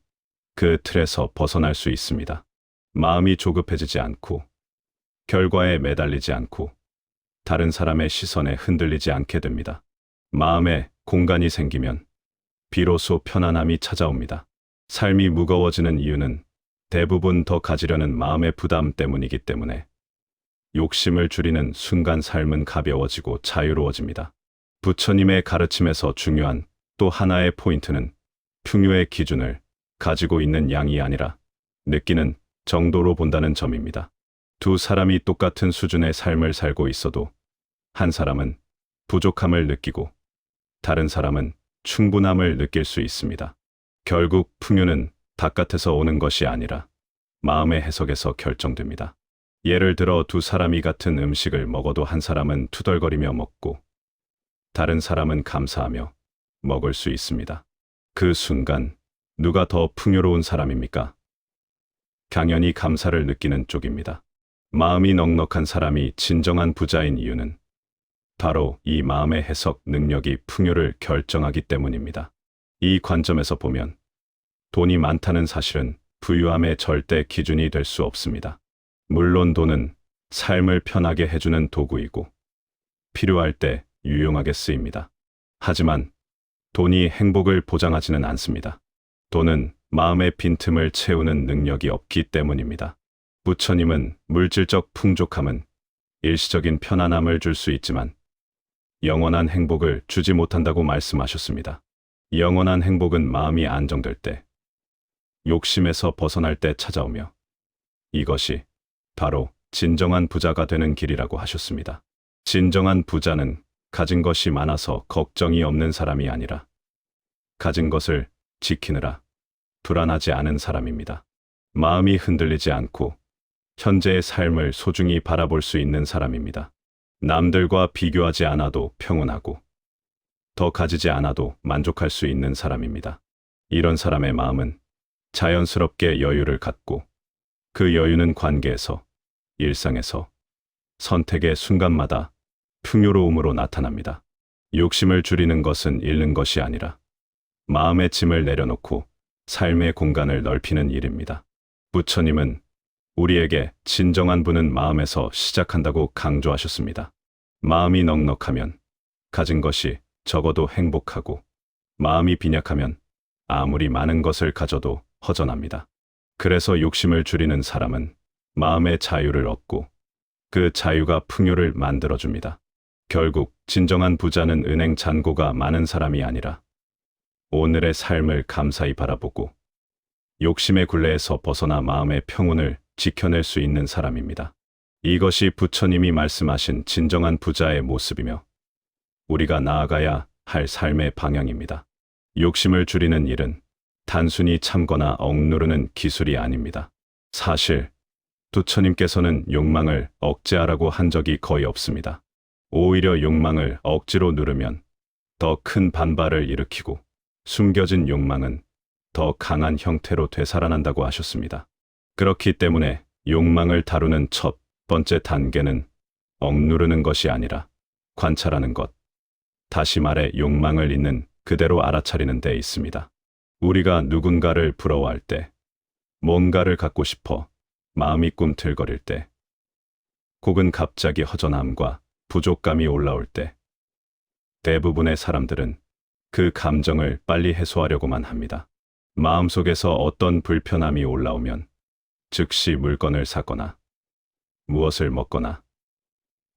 그 틀에서 벗어날 수 있습니다. 마음이 조급해지지 않고 결과에 매달리지 않고 다른 사람의 시선에 흔들리지 않게 됩니다. 마음에 공간이 생기면 비로소 편안함이 찾아옵니다. 삶이 무거워지는 이유는 대부분 더 가지려는 마음의 부담 때문이기 때문에 욕심을 줄이는 순간 삶은 가벼워지고 자유로워집니다. 부처님의 가르침에서 중요한 또 하나의 포인트는 풍요의 기준을 가지고 있는 양이 아니라 느끼는 정도로 본다는 점입니다. 두 사람이 똑같은 수준의 삶을 살고 있어도 한 사람은 부족함을 느끼고 다른 사람은 충분함을 느낄 수 있습니다. 결국 풍요는 바깥에서 오는 것이 아니라 마음의 해석에서 결정됩니다. 예를 들어 두 사람이 같은 음식을 먹어도 한 사람은 투덜거리며 먹고 다른 사람은 감사하며 먹을 수 있습니다. 그 순간 누가 더 풍요로운 사람입니까? 당연히 감사를 느끼는 쪽입니다. 마음이 넉넉한 사람이 진정한 부자인 이유는 바로 이 마음의 해석 능력이 풍요를 결정하기 때문입니다. 이 관점에서 보면 돈이 많다는 사실은 부유함의 절대 기준이 될 수 없습니다. 물론 돈은 삶을 편하게 해주는 도구이고 필요할 때 유용하게 쓰입니다. 하지만 돈이 행복을 보장하지는 않습니다. 돈은 마음의 빈틈을 채우는 능력이 없기 때문입니다. 부처님은 물질적 풍족함은 일시적인 편안함을 줄 수 있지만 영원한 행복을 주지 못한다고 말씀하셨습니다. 영원한 행복은 마음이 안정될 때, 욕심에서 벗어날 때 찾아오며 이것이 바로 진정한 부자가 되는 길이라고 하셨습니다. 진정한 부자는 가진 것이 많아서 걱정이 없는 사람이 아니라 가진 것을 지키느라 불안하지 않은 사람입니다. 마음이 흔들리지 않고 현재의 삶을 소중히 바라볼 수 있는 사람입니다. 남들과 비교하지 않아도 평온하고 더 가지지 않아도 만족할 수 있는 사람입니다. 이런 사람의 마음은 자연스럽게 여유를 갖고 그 여유는 관계에서, 일상에서, 선택의 순간마다 풍요로움으로 나타납니다. 욕심을 줄이는 것은 잃는 것이 아니라 마음의 짐을 내려놓고 삶의 공간을 넓히는 일입니다. 부처님은 우리에게 진정한 부는 마음에서 시작한다고 강조하셨습니다. 마음이 넉넉하면 가진 것이 적어도 행복하고 마음이 빈약하면 아무리 많은 것을 가져도 허전합니다. 그래서 욕심을 줄이는 사람은 마음의 자유를 얻고 그 자유가 풍요를 만들어줍니다. 결국 진정한 부자는 은행 잔고가 많은 사람이 아니라 오늘의 삶을 감사히 바라보고 욕심의 굴레에서 벗어나 마음의 평온을 지켜낼 수 있는 사람입니다. 이것이 부처님이 말씀하신 진정한 부자의 모습이며 우리가 나아가야 할 삶의 방향입니다. 욕심을 줄이는 일은 단순히 참거나 억누르는 기술이 아닙니다. 사실 부처님께서는 욕망을 억제하라고 한 적이 거의 없습니다. 오히려 욕망을 억지로 누르면 더 큰 반발을 일으키고 숨겨진 욕망은 더 강한 형태로 되살아난다고 하셨습니다. 그렇기 때문에 욕망을 다루는 첫 번째 단계는 억누르는 것이 아니라 관찰하는 것. 다시 말해 욕망을 있는 그대로 알아차리는 데 있습니다. 우리가 누군가를 부러워할 때, 뭔가를 갖고 싶어 마음이 꿈틀거릴 때, 혹은 갑자기 허전함과 부족감이 올라올 때, 대부분의 사람들은 그 감정을 빨리 해소하려고만 합니다. 마음속에서 어떤 불편함이 올라오면 즉시 물건을 사거나 무엇을 먹거나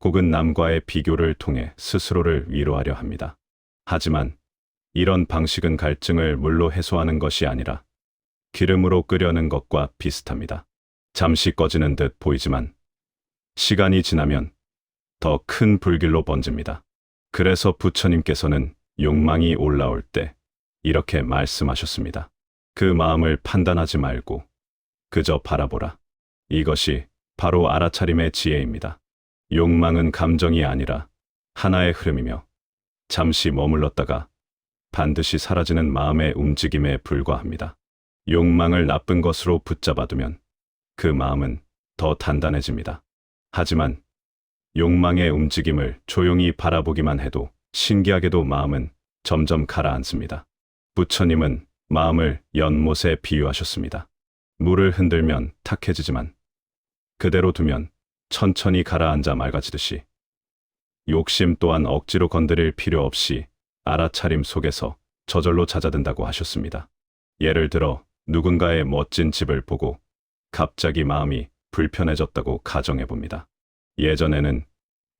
혹은 남과의 비교를 통해 스스로를 위로하려 합니다. 하지만 이런 방식은 갈증을 물로 해소하는 것이 아니라 기름으로 끓여는 것과 비슷합니다. 잠시 꺼지는 듯 보이지만 시간이 지나면 더 큰 불길로 번집니다. 그래서 부처님께서는 욕망이 올라올 때 이렇게 말씀하셨습니다. 그 마음을 판단하지 말고 그저 바라보라. 이것이 바로 알아차림의 지혜입니다. 욕망은 감정이 아니라 하나의 흐름이며 잠시 머물렀다가 반드시 사라지는 마음의 움직임에 불과합니다. 욕망을 나쁜 것으로 붙잡아두면 그 마음은 더 단단해집니다. 하지만 욕망의 움직임을 조용히 바라보기만 해도 신기하게도 마음은 점점 가라앉습니다. 부처님은 마음을 연못에 비유하셨습니다. 물을 흔들면 탁해지지만 그대로 두면 천천히 가라앉아 맑아지듯이 욕심 또한 억지로 건드릴 필요 없이 알아차림 속에서 저절로 잦아든다고 하셨습니다. 예를 들어 누군가의 멋진 집을 보고 갑자기 마음이 불편해졌다고 가정해 봅니다. 예전에는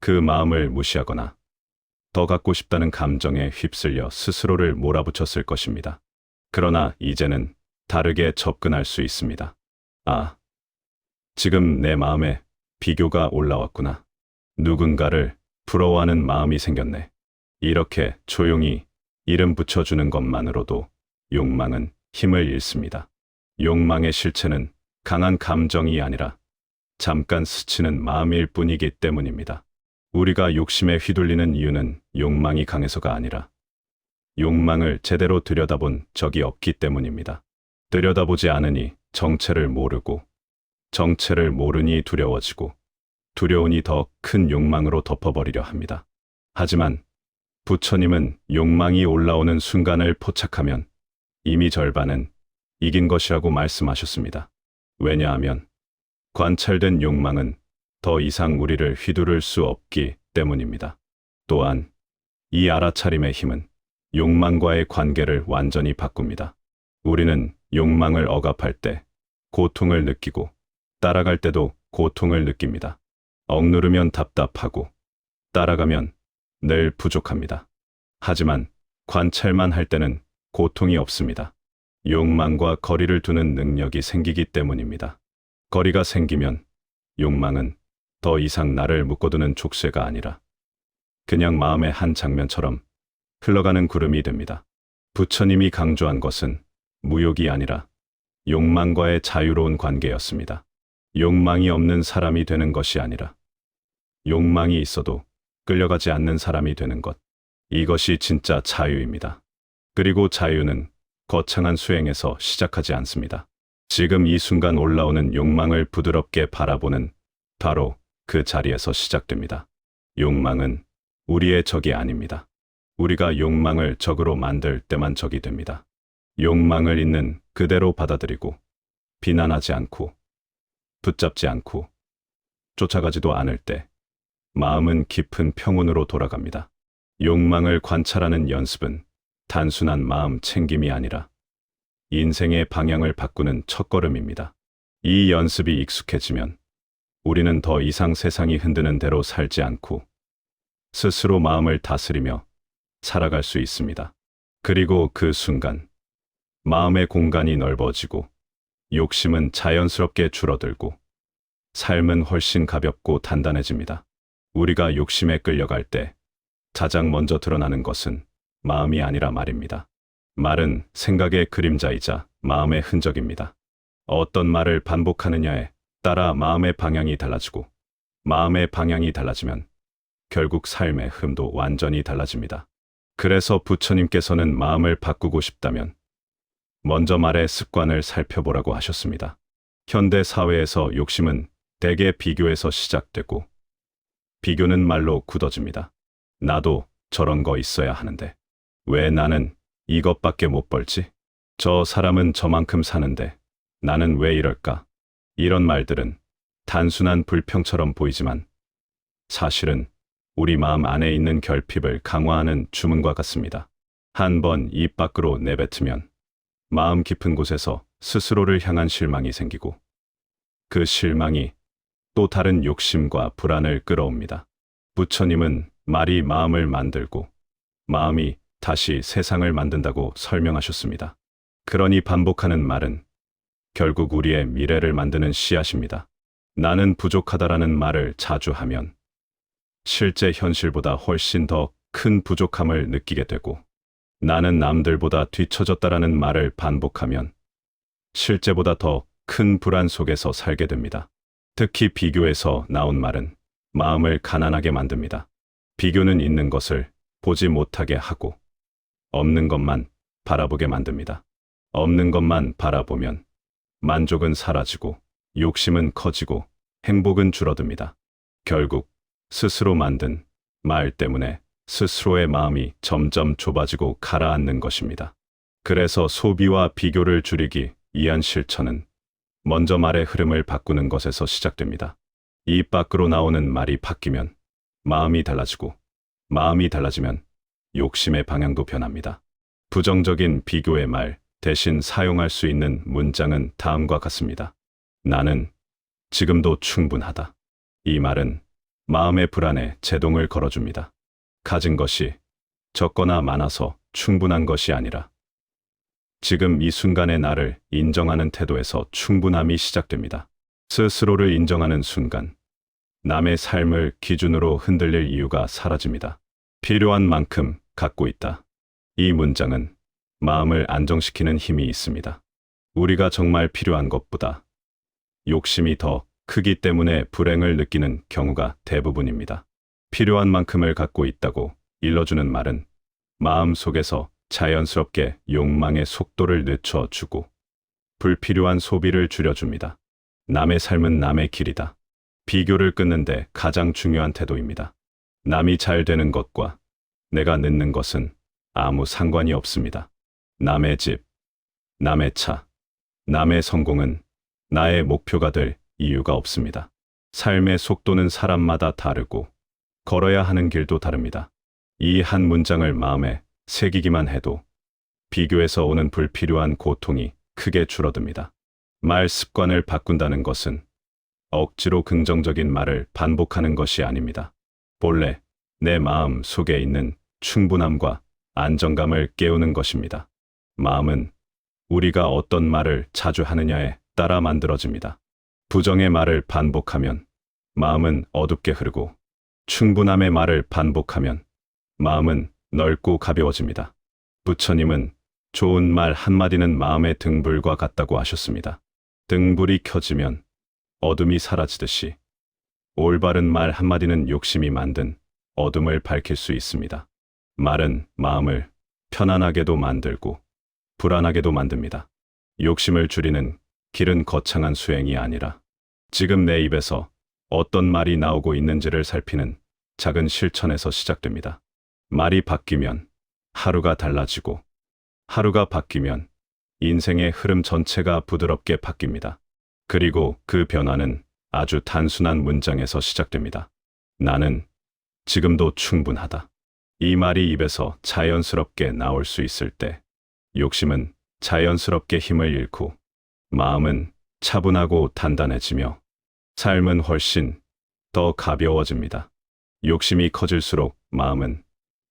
그 마음을 무시하거나 더 갖고 싶다는 감정에 휩쓸려 스스로를 몰아붙였을 것입니다. 그러나 이제는 다르게 접근할 수 있습니다. 아, 지금 내 마음에 비교가 올라왔구나. 누군가를 부러워하는 마음이 생겼네. 이렇게 조용히 이름 붙여주는 것만으로도 욕망은 힘을 잃습니다. 욕망의 실체는 강한 감정이 아니라 잠깐 스치는 마음일 뿐이기 때문입니다. 우리가 욕심에 휘둘리는 이유는 욕망이 강해서가 아니라 욕망을 제대로 들여다본 적이 없기 때문입니다. 들여다보지 않으니 정체를 모르고 정체를 모르니 두려워지고 두려우니 더 큰 욕망으로 덮어버리려 합니다. 하지만 부처님은 욕망이 올라오는 순간을 포착하면 이미 절반은 이긴 것이라고 말씀하셨습니다. 왜냐하면 관찰된 욕망은 더 이상 우리를 휘두를 수 없기 때문입니다. 또한 이 알아차림의 힘은 욕망과의 관계를 완전히 바꿉니다. 우리는 욕망을 억압할 때 고통을 느끼고 따라갈 때도 고통을 느낍니다. 억누르면 답답하고 따라가면 늘 부족합니다. 하지만 관찰만 할 때는 고통이 없습니다. 욕망과 거리를 두는 능력이 생기기 때문입니다. 거리가 생기면 욕망은 더 이상 나를 묶어두는 족쇄가 아니라 그냥 마음의 한 장면처럼 흘러가는 구름이 됩니다. 부처님이 강조한 것은 무욕이 아니라 욕망과의 자유로운 관계였습니다. 욕망이 없는 사람이 되는 것이 아니라 욕망이 있어도 끌려가지 않는 사람이 되는 것. 이것이 진짜 자유입니다. 그리고 자유는 거창한 수행에서 시작하지 않습니다. 지금 이 순간 올라오는 욕망을 부드럽게 바라보는 바로 그 자리에서 시작됩니다. 욕망은 우리의 적이 아닙니다. 우리가 욕망을 적으로 만들 때만 적이 됩니다. 욕망을 있는 그대로 받아들이고 비난하지 않고 붙잡지 않고 쫓아가지도 않을 때 마음은 깊은 평온으로 돌아갑니다. 욕망을 관찰하는 연습은 단순한 마음 챙김이 아니라 인생의 방향을 바꾸는 첫걸음입니다. 이 연습이 익숙해지면 우리는 더 이상 세상이 흔드는 대로 살지 않고 스스로 마음을 다스리며 살아갈 수 있습니다. 그리고 그 순간 마음의 공간이 넓어지고 욕심은 자연스럽게 줄어들고 삶은 훨씬 가볍고 단단해집니다. 우리가 욕심에 끌려갈 때 가장 먼저 드러나는 것은 마음이 아니라 말입니다. 말은 생각의 그림자이자 마음의 흔적입니다. 어떤 말을 반복하느냐에 따라 마음의 방향이 달라지고 마음의 방향이 달라지면 결국 삶의 흐름도 완전히 달라집니다. 그래서 부처님께서는 마음을 바꾸고 싶다면 먼저 말의 습관을 살펴보라고 하셨습니다. 현대 사회에서 욕심은 대개 비교에서 시작되고 비교는 말로 굳어집니다. 나도 저런 거 있어야 하는데 왜 나는 이것밖에 못 벌지? 저 사람은 저만큼 사는데 나는 왜 이럴까? 이런 말들은 단순한 불평처럼 보이지만 사실은 우리 마음 안에 있는 결핍을 강화하는 주문과 같습니다. 한 번 입 밖으로 내뱉으면 마음 깊은 곳에서 스스로를 향한 실망이 생기고 그 실망이 또 다른 욕심과 불안을 끌어옵니다. 부처님은 말이 마음을 만들고 마음이 다시 세상을 만든다고 설명하셨습니다. 그러니 반복하는 말은 결국 우리의 미래를 만드는 씨앗입니다. 나는 부족하다라는 말을 자주 하면 실제 현실보다 훨씬 더 큰 부족함을 느끼게 되고 나는 남들보다 뒤처졌다라는 말을 반복하면 실제보다 더 큰 불안 속에서 살게 됩니다. 특히 비교에서 나온 말은 마음을 가난하게 만듭니다. 비교는 있는 것을 보지 못하게 하고 없는 것만 바라보게 만듭니다. 없는 것만 바라보면 만족은 사라지고 욕심은 커지고 행복은 줄어듭니다. 결국 스스로 만든 말 때문에 스스로의 마음이 점점 좁아지고 가라앉는 것입니다. 그래서 소비와 비교를 줄이기 위한 실천은 먼저 말의 흐름을 바꾸는 것에서 시작됩니다. 입 밖으로 나오는 말이 바뀌면 마음이 달라지고 마음이 달라지면 욕심의 방향도 변합니다. 부정적인 비교의 말 대신 사용할 수 있는 문장은 다음과 같습니다. 나는 지금도 충분하다. 이 말은 마음의 불안에 제동을 걸어줍니다. 가진 것이 적거나 많아서 충분한 것이 아니라 지금 이 순간의 나를 인정하는 태도에서 충분함이 시작됩니다. 스스로를 인정하는 순간 남의 삶을 기준으로 흔들릴 이유가 사라집니다. 필요한 만큼 갖고 있다. 이 문장은 마음을 안정시키는 힘이 있습니다. 우리가 정말 필요한 것보다 욕심이 더 크기 때문에 불행을 느끼는 경우가 대부분입니다. 필요한 만큼을 갖고 있다고 일러주는 말은 마음 속에서 자연스럽게 욕망의 속도를 늦춰주고 불필요한 소비를 줄여줍니다. 남의 삶은 남의 길이다. 비교를 끊는데 가장 중요한 태도입니다. 남이 잘 되는 것과 내가 늦는 것은 아무 상관이 없습니다. 남의 집, 남의 차, 남의 성공은 나의 목표가 될 이유가 없습니다. 삶의 속도는 사람마다 다르고 걸어야 하는 길도 다릅니다. 이 한 문장을 마음에 새기기만 해도 비교에서 오는 불필요한 고통이 크게 줄어듭니다. 말 습관을 바꾼다는 것은 억지로 긍정적인 말을 반복하는 것이 아닙니다. 본래 내 마음 속에 있는 충분함과 안정감을 깨우는 것입니다. 마음은 우리가 어떤 말을 자주 하느냐에 따라 만들어집니다. 부정의 말을 반복하면 마음은 어둡게 흐르고, 충분함의 말을 반복하면 마음은 넓고 가벼워집니다. 부처님은 좋은 말 한마디는 마음의 등불과 같다고 하셨습니다. 등불이 켜지면 어둠이 사라지듯이 올바른 말 한마디는 욕심이 만든 어둠을 밝힐 수 있습니다. 말은 마음을 편안하게도 만들고 불안하게도 만듭니다. 욕심을 줄이는 길은 거창한 수행이 아니라 지금 내 입에서 어떤 말이 나오고 있는지를 살피는 작은 실천에서 시작됩니다. 말이 바뀌면 하루가 달라지고, 하루가 바뀌면 인생의 흐름 전체가 부드럽게 바뀝니다. 그리고 그 변화는 아주 단순한 문장에서 시작됩니다. 나는 지금도 충분하다. 이 말이 입에서 자연스럽게 나올 수 있을 때 욕심은 자연스럽게 힘을 잃고 마음은 차분하고 단단해지며 삶은 훨씬 더 가벼워집니다. 욕심이 커질수록 마음은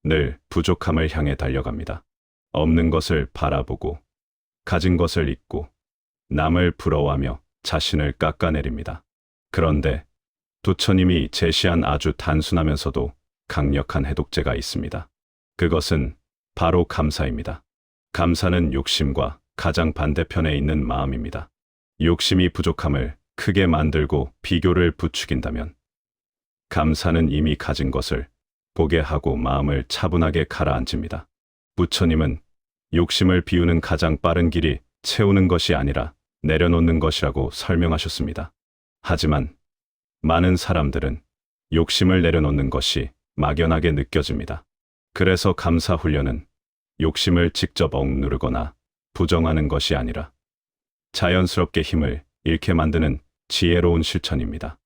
늘 부족함을 향해 달려갑니다. 없는 것을 바라보고 가진 것을 잊고 남을 부러워하며 자신을 깎아내립니다. 그런데 부처님이 제시한 아주 단순하면서도 강력한 해독제가 있습니다. 그것은 바로 감사입니다. 감사는 욕심과 가장 반대편에 있는 마음입니다. 욕심이 부족함을 크게 만들고 비교를 부추긴다면, 감사는 이미 가진 것을 보게 하고 마음을 차분하게 가라앉힙니다. 부처님은 욕심을 비우는 가장 빠른 길이 채우는 것이 아니라 내려놓는 것이라고 설명하셨습니다. 하지만 많은 사람들은 욕심을 내려놓는 것이 막연하게 느껴집니다. 그래서 감사 훈련은 욕심을 직접 억누르거나 부정하는 것이 아니라 자연스럽게 힘을 잃게 만드는 지혜로운 실천입니다.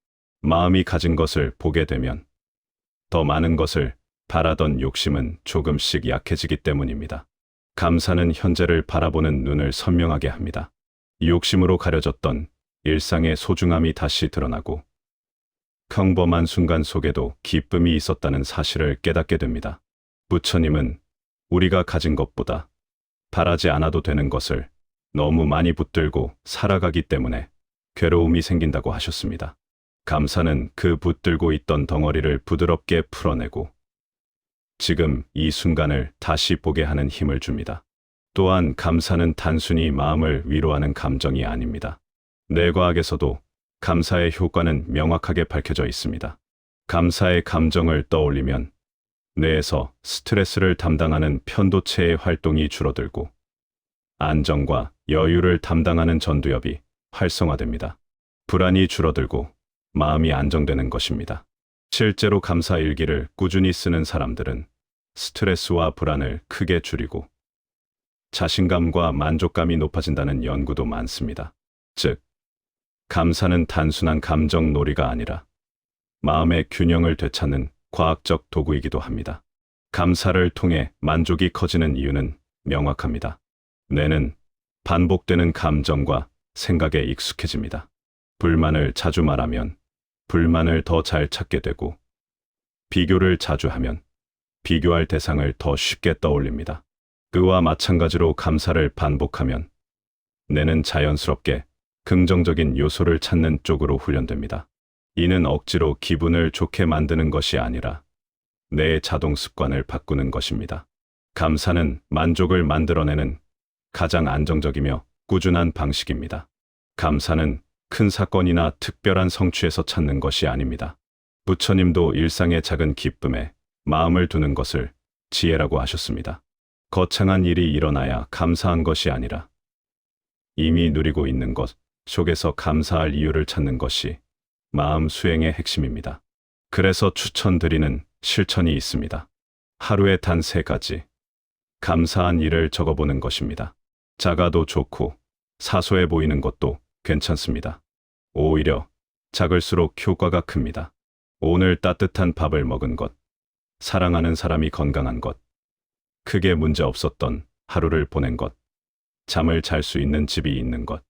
마음이 가진 것을 보게 되면 더 많은 것을 바라던 욕심은 조금씩 약해지기 때문입니다. 감사는 현재를 바라보는 눈을 선명하게 합니다. 욕심으로 가려졌던 일상의 소중함이 다시 드러나고 평범한 순간 속에도 기쁨이 있었다는 사실을 깨닫게 됩니다. 부처님은 우리가 가진 것보다 바라지 않아도 되는 것을 너무 많이 붙들고 살아가기 때문에 괴로움이 생긴다고 하셨습니다. 감사는 그 붙들고 있던 덩어리를 부드럽게 풀어내고 지금 이 순간을 다시 보게 하는 힘을 줍니다. 또한 감사는 단순히 마음을 위로하는 감정이 아닙니다. 뇌과학에서도 감사의 효과는 명확하게 밝혀져 있습니다. 감사의 감정을 떠올리면 뇌에서 스트레스를 담당하는 편도체의 활동이 줄어들고 안정과 여유를 담당하는 전두엽이 활성화됩니다. 불안이 줄어들고 마음이 안정되는 것입니다. 실제로 감사 일기를 꾸준히 쓰는 사람들은 스트레스와 불안을 크게 줄이고 자신감과 만족감이 높아진다는 연구도 많습니다. 즉, 감사는 단순한 감정 놀이가 아니라 마음의 균형을 되찾는 과학적 도구이기도 합니다. 감사를 통해 만족이 커지는 이유는 명확합니다. 뇌는 반복되는 감정과 생각에 익숙해집니다. 불만을 자주 말하면 불만을 더 잘 찾게 되고, 비교를 자주 하면 비교할 대상을 더 쉽게 떠올립니다. 그와 마찬가지로 감사를 반복하면 뇌는 자연스럽게 긍정적인 요소를 찾는 쪽으로 훈련됩니다. 이는 억지로 기분을 좋게 만드는 것이 아니라 뇌의 자동 습관을 바꾸는 것입니다. 감사는 만족을 만들어내는 가장 안정적이며 꾸준한 방식입니다. 감사는 큰 사건이나 특별한 성취에서 찾는 것이 아닙니다. 부처님도 일상의 작은 기쁨에 마음을 두는 것을 지혜라고 하셨습니다. 거창한 일이 일어나야 감사한 것이 아니라 이미 누리고 있는 것 속에서 감사할 이유를 찾는 것이 마음 수행의 핵심입니다. 그래서 추천드리는 실천이 있습니다. 하루에 단 3가지 감사한 일을 적어보는 것입니다. 작아도 좋고 사소해 보이는 것도 괜찮습니다. 오히려 작을수록 효과가 큽니다. 오늘 따뜻한 밥을 먹은 것, 사랑하는 사람이 건강한 것, 크게 문제 없었던 하루를 보낸 것, 잠을 잘 수 있는 집이 있는 것,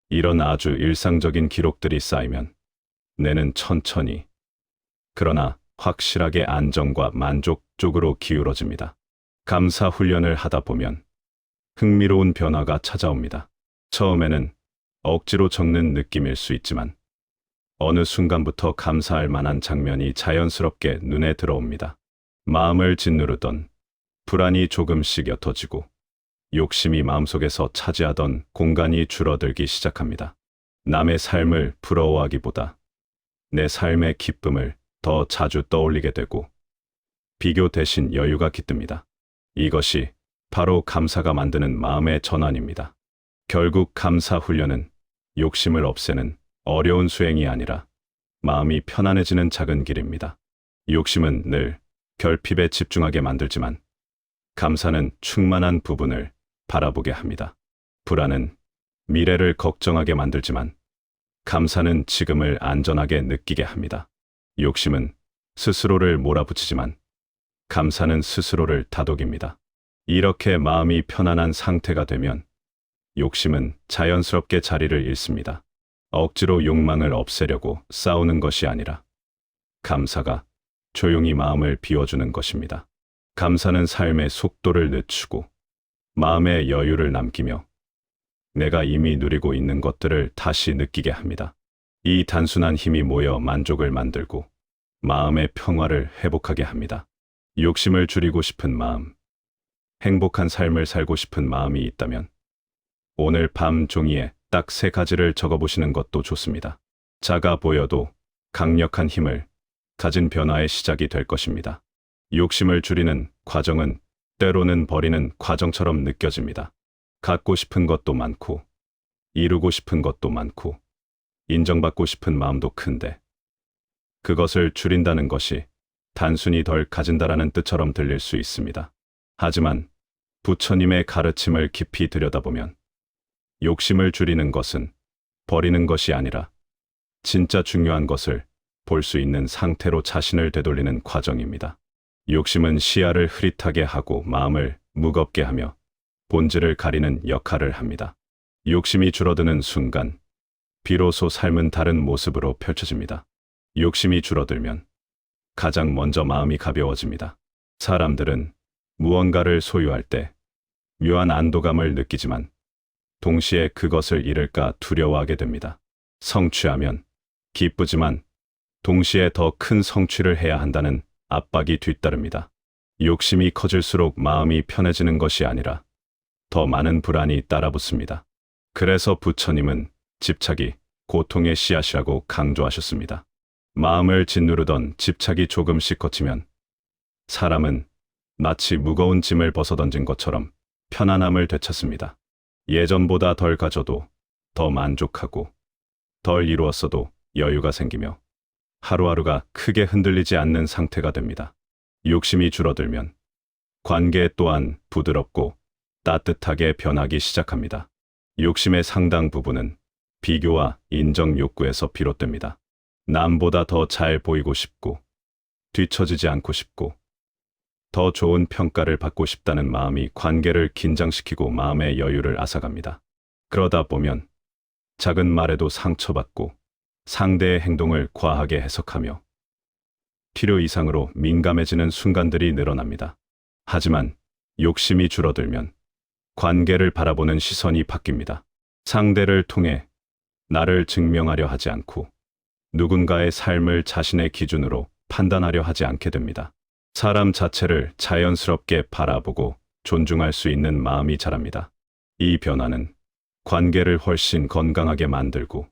이런 아주 일상적인 기록들이 쌓이면 뇌는 천천히, 그러나 확실하게 안정과 만족 쪽으로 기울어집니다. 감사 훈련을 하다 보면 흥미로운 변화가 찾아옵니다. 처음에는 억지로 적는 느낌일 수 있지만 어느 순간부터 감사할 만한 장면이 자연스럽게 눈에 들어옵니다. 마음을 짓누르던 불안이 조금씩 옅어지고 욕심이 마음속에서 차지하던 공간이 줄어들기 시작합니다. 남의 삶을 부러워하기보다 내 삶의 기쁨을 더 자주 떠올리게 되고 비교 대신 여유가 깃듭니다. 이것이 바로 감사가 만드는 마음의 전환입니다. 결국 감사 훈련은 욕심을 없애는 어려운 수행이 아니라 마음이 편안해지는 작은 길입니다. 욕심은 늘 결핍에 집중하게 만들지만 감사는 충만한 부분을 바라보게 합니다. 불안은 미래를 걱정하게 만들지만 감사는 지금을 안전하게 느끼게 합니다. 욕심은 스스로를 몰아붙이지만 감사는 스스로를 다독입니다. 이렇게 마음이 편안한 상태가 되면 욕심은 자연스럽게 자리를 잃습니다. 억지로 욕망을 없애려고 싸우는 것이 아니라 감사가 조용히 마음을 비워주는 것입니다. 감사는 삶의 속도를 늦추고 마음의 여유를 남기며 내가 이미 누리고 있는 것들을 다시 느끼게 합니다. 이 단순한 힘이 모여 만족을 만들고 마음의 평화를 회복하게 합니다. 욕심을 줄이고 싶은 마음, 행복한 삶을 살고 싶은 마음이 있다면 오늘 밤 종이에 딱 3가지를 적어보시는 것도 좋습니다. 작아 보여도 강력한 힘을 가진 변화의 시작이 될 것입니다. 욕심을 줄이는 과정은 때로는 버리는 과정처럼 느껴집니다. 갖고 싶은 것도 많고 이루고 싶은 것도 많고 인정받고 싶은 마음도 큰데 그것을 줄인다는 것이 단순히 덜 가진다라는 뜻처럼 들릴 수 있습니다. 하지만 부처님의 가르침을 깊이 들여다보면 욕심을 줄이는 것은 버리는 것이 아니라 진짜 중요한 것을 볼 수 있는 상태로 자신을 되돌리는 과정입니다. 욕심은 시야를 흐릿하게 하고 마음을 무겁게 하며 본질을 가리는 역할을 합니다. 욕심이 줄어드는 순간 비로소 삶은 다른 모습으로 펼쳐집니다. 욕심이 줄어들면 가장 먼저 마음이 가벼워집니다. 사람들은 무언가를 소유할 때 묘한 안도감을 느끼지만 동시에 그것을 잃을까 두려워하게 됩니다. 성취하면 기쁘지만 동시에 더 큰 성취를 해야 한다는 압박이 뒤따릅니다. 욕심이 커질수록 마음이 편해지는 것이 아니라 더 많은 불안이 따라붙습니다. 그래서 부처님은 집착이 고통의 씨앗이라고 강조하셨습니다. 마음을 짓누르던 집착이 조금씩 거치면 사람은 마치 무거운 짐을 벗어던진 것처럼 편안함을 되찾습니다. 예전보다 덜 가져도 더 만족하고 덜 이루었어도 여유가 생기며 하루하루가 크게 흔들리지 않는 상태가 됩니다. 욕심이 줄어들면 관계 또한 부드럽고 따뜻하게 변하기 시작합니다. 욕심의 상당 부분은 비교와 인정 욕구에서 비롯됩니다. 남보다 더 잘 보이고 싶고 뒤처지지 않고 싶고 더 좋은 평가를 받고 싶다는 마음이 관계를 긴장시키고 마음의 여유를 앗아갑니다. 그러다 보면 작은 말에도 상처받고 상대의 행동을 과하게 해석하며 필요 이상으로 민감해지는 순간들이 늘어납니다. 하지만 욕심이 줄어들면 관계를 바라보는 시선이 바뀝니다. 상대를 통해 나를 증명하려 하지 않고 누군가의 삶을 자신의 기준으로 판단하려 하지 않게 됩니다. 사람 자체를 자연스럽게 바라보고 존중할 수 있는 마음이 자랍니다. 이 변화는 관계를 훨씬 건강하게 만들고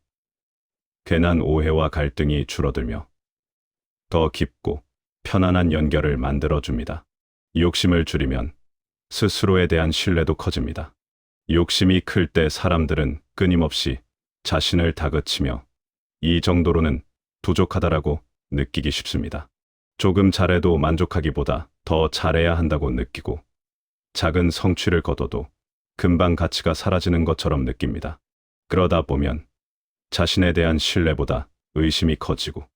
괜한 오해와 갈등이 줄어들며 더 깊고 편안한 연결을 만들어줍니다. 욕심을 줄이면 스스로에 대한 신뢰도 커집니다. 욕심이 클 때 사람들은 끊임없이 자신을 다그치며 이 정도로는 부족하다라고 느끼기 쉽습니다. 조금 잘해도 만족하기보다 더 잘해야 한다고 느끼고 작은 성취를 거둬도 금방 가치가 사라지는 것처럼 느낍니다. 그러다 보면 자신에 대한 신뢰보다 의심이 커지고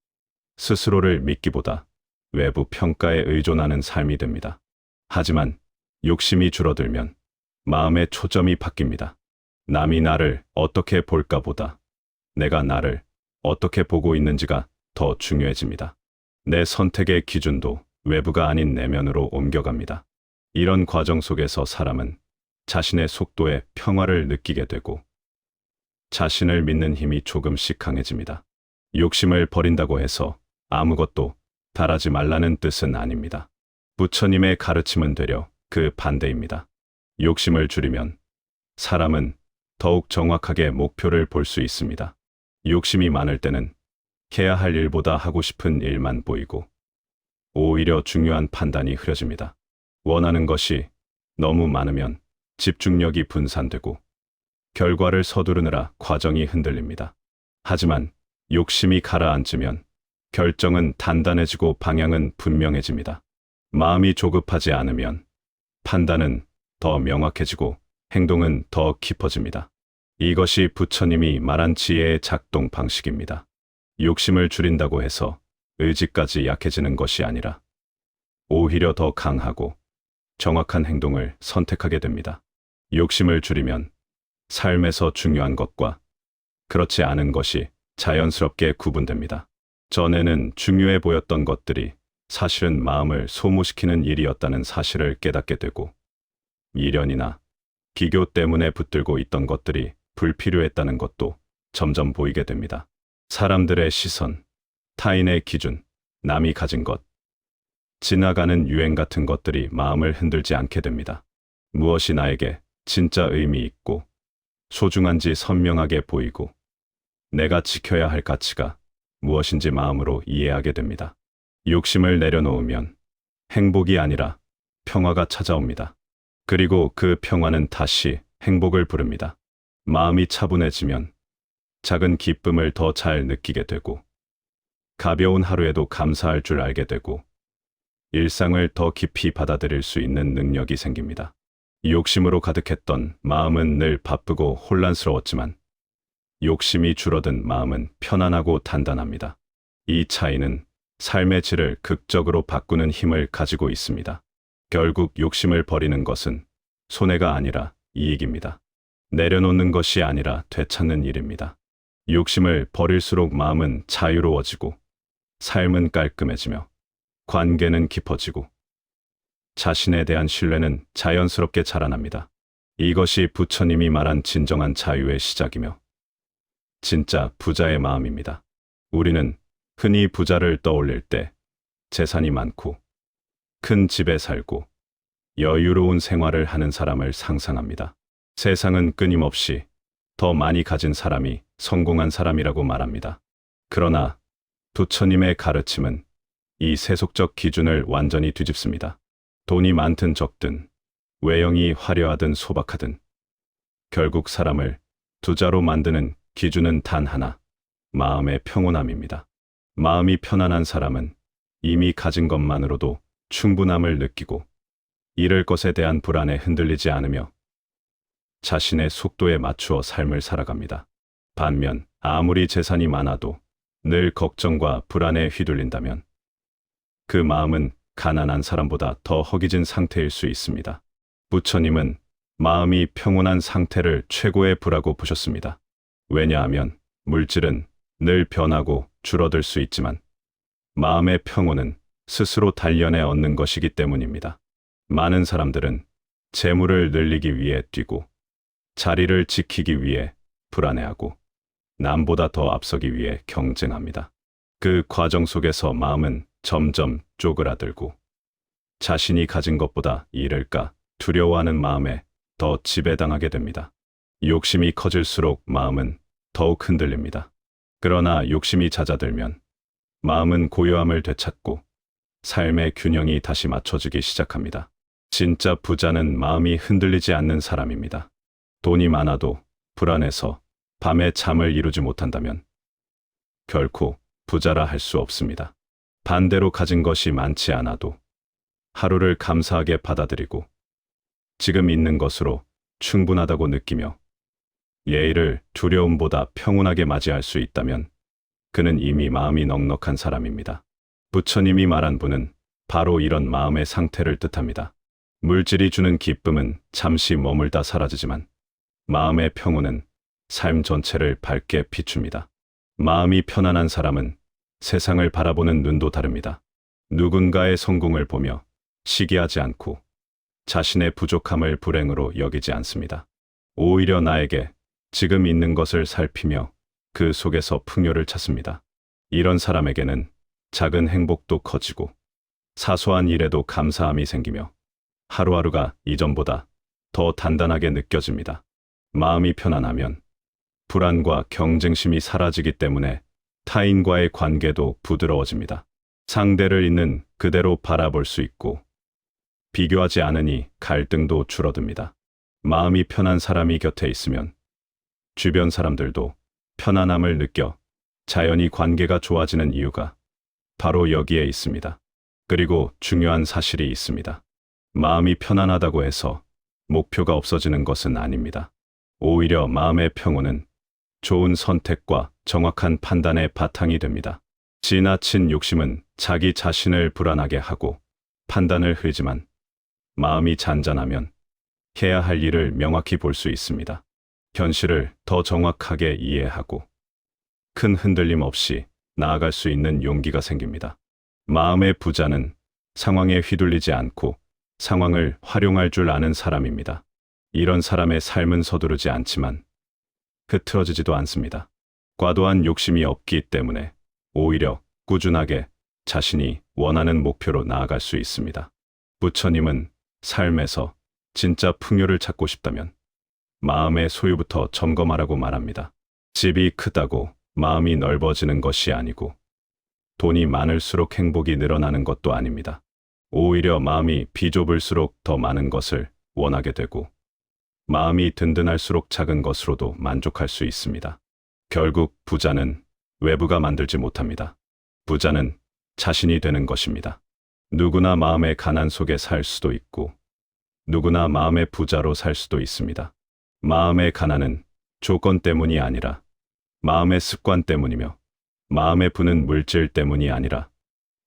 스스로를 믿기보다 외부 평가에 의존하는 삶이 됩니다. 하지만 욕심이 줄어들면 마음의 초점이 바뀝니다. 남이 나를 어떻게 볼까 보다 내가 나를 어떻게 보고 있는지가 더 중요해집니다. 내 선택의 기준도 외부가 아닌 내면으로 옮겨갑니다. 이런 과정 속에서 사람은 자신의 속도에 평화를 느끼게 되고 자신을 믿는 힘이 조금씩 강해집니다. 욕심을 버린다고 해서 아무것도 바라지 말라는 뜻은 아닙니다. 부처님의 가르침은 되려 그 반대입니다. 욕심을 줄이면 사람은 더욱 정확하게 목표를 볼 수 있습니다. 욕심이 많을 때는 해야 할 일보다 하고 싶은 일만 보이고 오히려 중요한 판단이 흐려집니다. 원하는 것이 너무 많으면 집중력이 분산되고 결과를 서두르느라 과정이 흔들립니다. 하지만 욕심이 가라앉으면 결정은 단단해지고 방향은 분명해집니다. 마음이 조급하지 않으면 판단은 더 명확해지고 행동은 더 깊어집니다. 이것이 부처님이 말한 지혜의 작동 방식입니다. 욕심을 줄인다고 해서 의지까지 약해지는 것이 아니라 오히려 더 강하고 정확한 행동을 선택하게 됩니다. 욕심을 줄이면 삶에서 중요한 것과 그렇지 않은 것이 자연스럽게 구분됩니다. 전에는 중요해 보였던 것들이 사실은 마음을 소모시키는 일이었다는 사실을 깨닫게 되고 미련이나 기교 때문에 붙들고 있던 것들이 불필요했다는 것도 점점 보이게 됩니다. 사람들의 시선, 타인의 기준, 남이 가진 것, 지나가는 유행 같은 것들이 마음을 흔들지 않게 됩니다. 무엇이 나에게 진짜 의미 있고 소중한지 선명하게 보이고 내가 지켜야 할 가치가 무엇인지 마음으로 이해하게 됩니다. 욕심을 내려놓으면 행복이 아니라 평화가 찾아옵니다. 그리고 그 평화는 다시 행복을 부릅니다. 마음이 차분해지면 작은 기쁨을 더 잘 느끼게 되고 가벼운 하루에도 감사할 줄 알게 되고 일상을 더 깊이 받아들일 수 있는 능력이 생깁니다. 욕심으로 가득했던 마음은 늘 바쁘고 혼란스러웠지만 욕심이 줄어든 마음은 편안하고 단단합니다. 이 차이는 삶의 질을 극적으로 바꾸는 힘을 가지고 있습니다. 결국 욕심을 버리는 것은 손해가 아니라 이익입니다. 내려놓는 것이 아니라 되찾는 일입니다. 욕심을 버릴수록 마음은 자유로워지고 삶은 깔끔해지며 관계는 깊어지고 자신에 대한 신뢰는 자연스럽게 자라납니다. 이것이 부처님이 말한 진정한 자유의 시작이며 진짜 부자의 마음입니다. 우리는 흔히 부자를 떠올릴 때 재산이 많고 큰 집에 살고 여유로운 생활을 하는 사람을 상상합니다. 세상은 끊임없이 더 많이 가진 사람이 성공한 사람이라고 말합니다. 그러나 부처님의 가르침은 이 세속적 기준을 완전히 뒤집습니다. 돈이 많든 적든, 외형이 화려하든 소박하든, 결국 사람을 부자로 만드는 기준은 단 하나, 마음의 평온함입니다. 마음이 편안한 사람은 이미 가진 것만으로도 충분함을 느끼고 잃을 것에 대한 불안에 흔들리지 않으며 자신의 속도에 맞추어 삶을 살아갑니다. 반면 아무리 재산이 많아도 늘 걱정과 불안에 휘둘린다면 그 마음은 가난한 사람보다 더 허기진 상태일 수 있습니다. 부처님은 마음이 평온한 상태를 최고의 부라고 보셨습니다. 왜냐하면 물질은 늘 변하고 줄어들 수 있지만 마음의 평온은 스스로 단련해 얻는 것이기 때문입니다. 많은 사람들은 재물을 늘리기 위해 뛰고 자리를 지키기 위해 불안해하고 남보다 더 앞서기 위해 경쟁합니다. 그 과정 속에서 마음은 점점 쪼그라들고 자신이 가진 것보다 잃을까 두려워하는 마음에 더 지배당하게 됩니다. 욕심이 커질수록 마음은 더욱 흔들립니다. 그러나 욕심이 잦아들면 마음은 고요함을 되찾고 삶의 균형이 다시 맞춰지기 시작합니다. 진짜 부자는 마음이 흔들리지 않는 사람입니다. 돈이 많아도 불안해서 밤에 잠을 이루지 못한다면 결코 부자라 할 수 없습니다. 반대로 가진 것이 많지 않아도 하루를 감사하게 받아들이고 지금 있는 것으로 충분하다고 느끼며 예의를 두려움보다 평온하게 맞이할 수 있다면 그는 이미 마음이 넉넉한 사람입니다. 부처님이 말한 분은 바로 이런 마음의 상태를 뜻합니다. 물질이 주는 기쁨은 잠시 머물다 사라지지만 마음의 평온은 삶 전체를 밝게 비춥니다. 마음이 편안한 사람은 세상을 바라보는 눈도 다릅니다. 누군가의 성공을 보며 시기하지 않고 자신의 부족함을 불행으로 여기지 않습니다. 오히려 나에게 지금 있는 것을 살피며 그 속에서 풍요를 찾습니다. 이런 사람에게는 작은 행복도 커지고 사소한 일에도 감사함이 생기며 하루하루가 이전보다 더 단단하게 느껴집니다. 마음이 편안하면 불안과 경쟁심이 사라지기 때문에 타인과의 관계도 부드러워집니다. 상대를 있는 그대로 바라볼 수 있고 비교하지 않으니 갈등도 줄어듭니다. 마음이 편한 사람이 곁에 있으면 주변 사람들도 편안함을 느껴 자연히 관계가 좋아지는 이유가 바로 여기에 있습니다. 그리고 중요한 사실이 있습니다. 마음이 편안하다고 해서 목표가 없어지는 것은 아닙니다. 오히려 마음의 평온은 좋은 선택과 정확한 판단의 바탕이 됩니다. 지나친 욕심은 자기 자신을 불안하게 하고 판단을 흐리지만 마음이 잔잔하면 해야 할 일을 명확히 볼 수 있습니다. 현실을 더 정확하게 이해하고 큰 흔들림 없이 나아갈 수 있는 용기가 생깁니다. 마음의 부자는 상황에 휘둘리지 않고 상황을 활용할 줄 아는 사람입니다. 이런 사람의 삶은 서두르지 않지만 흐트러지지도 않습니다. 과도한 욕심이 없기 때문에 오히려 꾸준하게 자신이 원하는 목표로 나아갈 수 있습니다. 부처님은 삶에서 진짜 풍요를 찾고 싶다면 마음의 소유부터 점검하라고 말합니다. 집이 크다고 마음이 넓어지는 것이 아니고 돈이 많을수록 행복이 늘어나는 것도 아닙니다. 오히려 마음이 비좁을수록 더 많은 것을 원하게 되고 마음이 든든할수록 작은 것으로도 만족할 수 있습니다. 결국 부자는 외부가 만들지 못합니다. 부자는 자신이 되는 것입니다. 누구나 마음의 가난 속에 살 수도 있고 누구나 마음의 부자로 살 수도 있습니다. 마음의 가난은 조건 때문이 아니라 마음의 습관 때문이며 마음의 부는 물질 때문이 아니라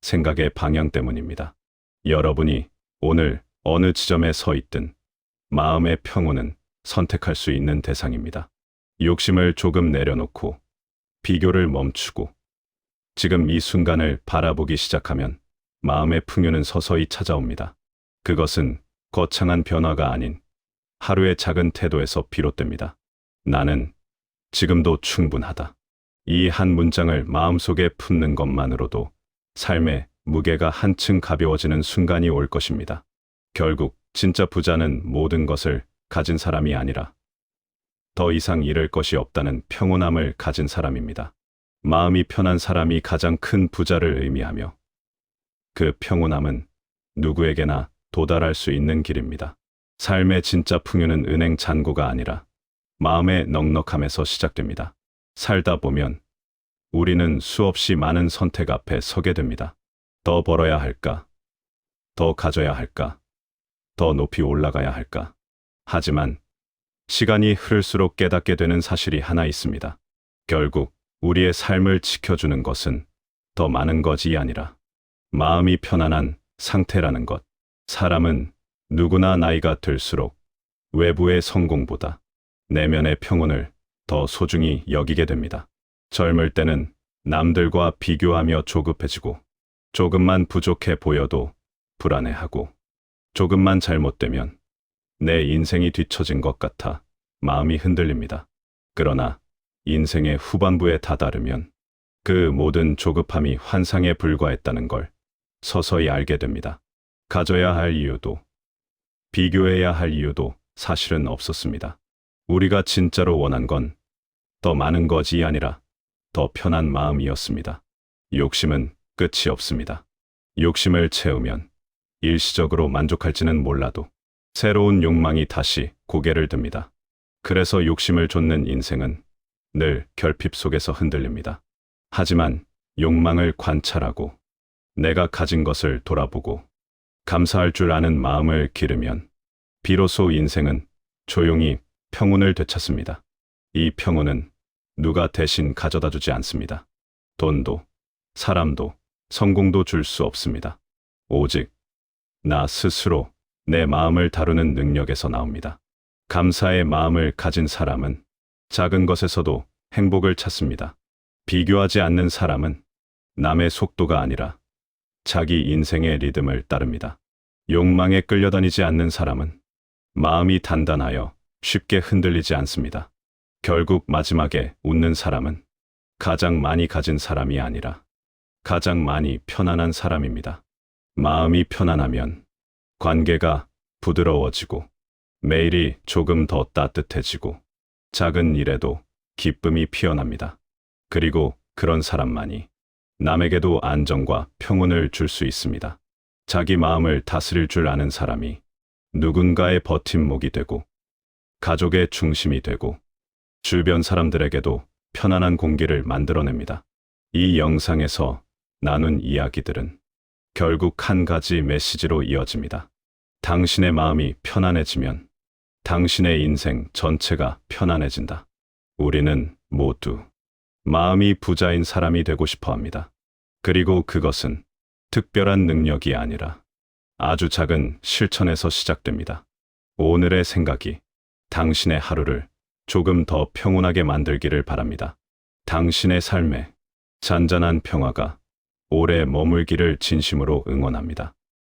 생각의 방향 때문입니다. 여러분이 오늘 어느 지점에 서 있든 마음의 평온은 선택할 수 있는 대상입니다. 욕심을 조금 내려놓고 비교를 멈추고 지금 이 순간을 바라보기 시작하면 마음의 풍요는 서서히 찾아옵니다. 그것은 거창한 변화가 아닌 하루의 작은 태도에서 비롯됩니다. 나는 지금도 충분하다. 이 한 문장을 마음속에 품는 것만으로도 삶의 무게가 한층 가벼워지는 순간이 올 것입니다. 결국 진짜 부자는 모든 것을 가진 사람이 아니라 더 이상 잃을 것이 없다는 평온함을 가진 사람입니다. 마음이 편한 사람이 가장 큰 부자를 의미하며 그 평온함은 누구에게나 도달할 수 있는 길입니다. 삶의 진짜 풍요는 은행 잔고가 아니라 마음의 넉넉함에서 시작됩니다. 살다 보면 우리는 수없이 많은 선택 앞에 서게 됩니다. 더 벌어야 할까? 더 가져야 할까? 더 높이 올라가야 할까? 하지만 시간이 흐를수록 깨닫게 되는 사실이 하나 있습니다. 결국 우리의 삶을 지켜주는 것은 더 많은 것이 아니라 마음이 편안한 상태라는 것. 사람은 누구나 나이가 들수록 외부의 성공보다 내면의 평온을 더 소중히 여기게 됩니다. 젊을 때는 남들과 비교하며 조급해지고 조금만 부족해 보여도 불안해하고 조금만 잘못되면 내 인생이 뒤처진 것 같아 마음이 흔들립니다. 그러나 인생의 후반부에 다다르면 그 모든 조급함이 환상에 불과했다는 걸 서서히 알게 됩니다. 가져야 할 이유도 비교해야 할 이유도 사실은 없었습니다. 우리가 진짜로 원한 건 더 많은 것이 아니라 더 편한 마음이었습니다. 욕심은 끝이 없습니다. 욕심을 채우면 일시적으로 만족할지는 몰라도 새로운 욕망이 다시 고개를 듭니다. 그래서 욕심을 좇는 인생은 늘 결핍 속에서 흔들립니다. 하지만 욕망을 관찰하고 내가 가진 것을 돌아보고 감사할 줄 아는 마음을 기르면 비로소 인생은 조용히 평온을 되찾습니다. 이 평온은 누가 대신 가져다 주지 않습니다. 돈도, 사람도, 성공도 줄 수 없습니다. 오직 나 스스로 내 마음을 다루는 능력에서 나옵니다. 감사의 마음을 가진 사람은 작은 것에서도 행복을 찾습니다. 비교하지 않는 사람은 남의 속도가 아니라 자기 인생의 리듬을 따릅니다. 욕망에 끌려다니지 않는 사람은 마음이 단단하여 쉽게 흔들리지 않습니다. 결국 마지막에 웃는 사람은 가장 많이 가진 사람이 아니라 가장 많이 편안한 사람입니다. 마음이 편안하면 관계가 부드러워지고 매일이 조금 더 따뜻해지고 작은 일에도 기쁨이 피어납니다. 그리고 그런 사람만이 남에게도 안정과 평온을 줄 수 있습니다. 자기 마음을 다스릴 줄 아는 사람이 누군가의 버팀목이 되고 가족의 중심이 되고 주변 사람들에게도 편안한 공기를 만들어냅니다. 이 영상에서 나눈 이야기들은 결국 한 가지 메시지로 이어집니다. 당신의 마음이 편안해지면 당신의 인생 전체가 편안해진다. 우리는 모두 마음이 부자인 사람이 되고 싶어 합니다. 그리고 그것은 특별한 능력이 아니라 아주 작은 실천에서 시작됩니다. 오늘의 생각이 당신의 하루를 조금 더 평온하게 만들기를 바랍니다. 당신의 삶에 잔잔한 평화가 오래 머물기를 진심으로 응원합니다.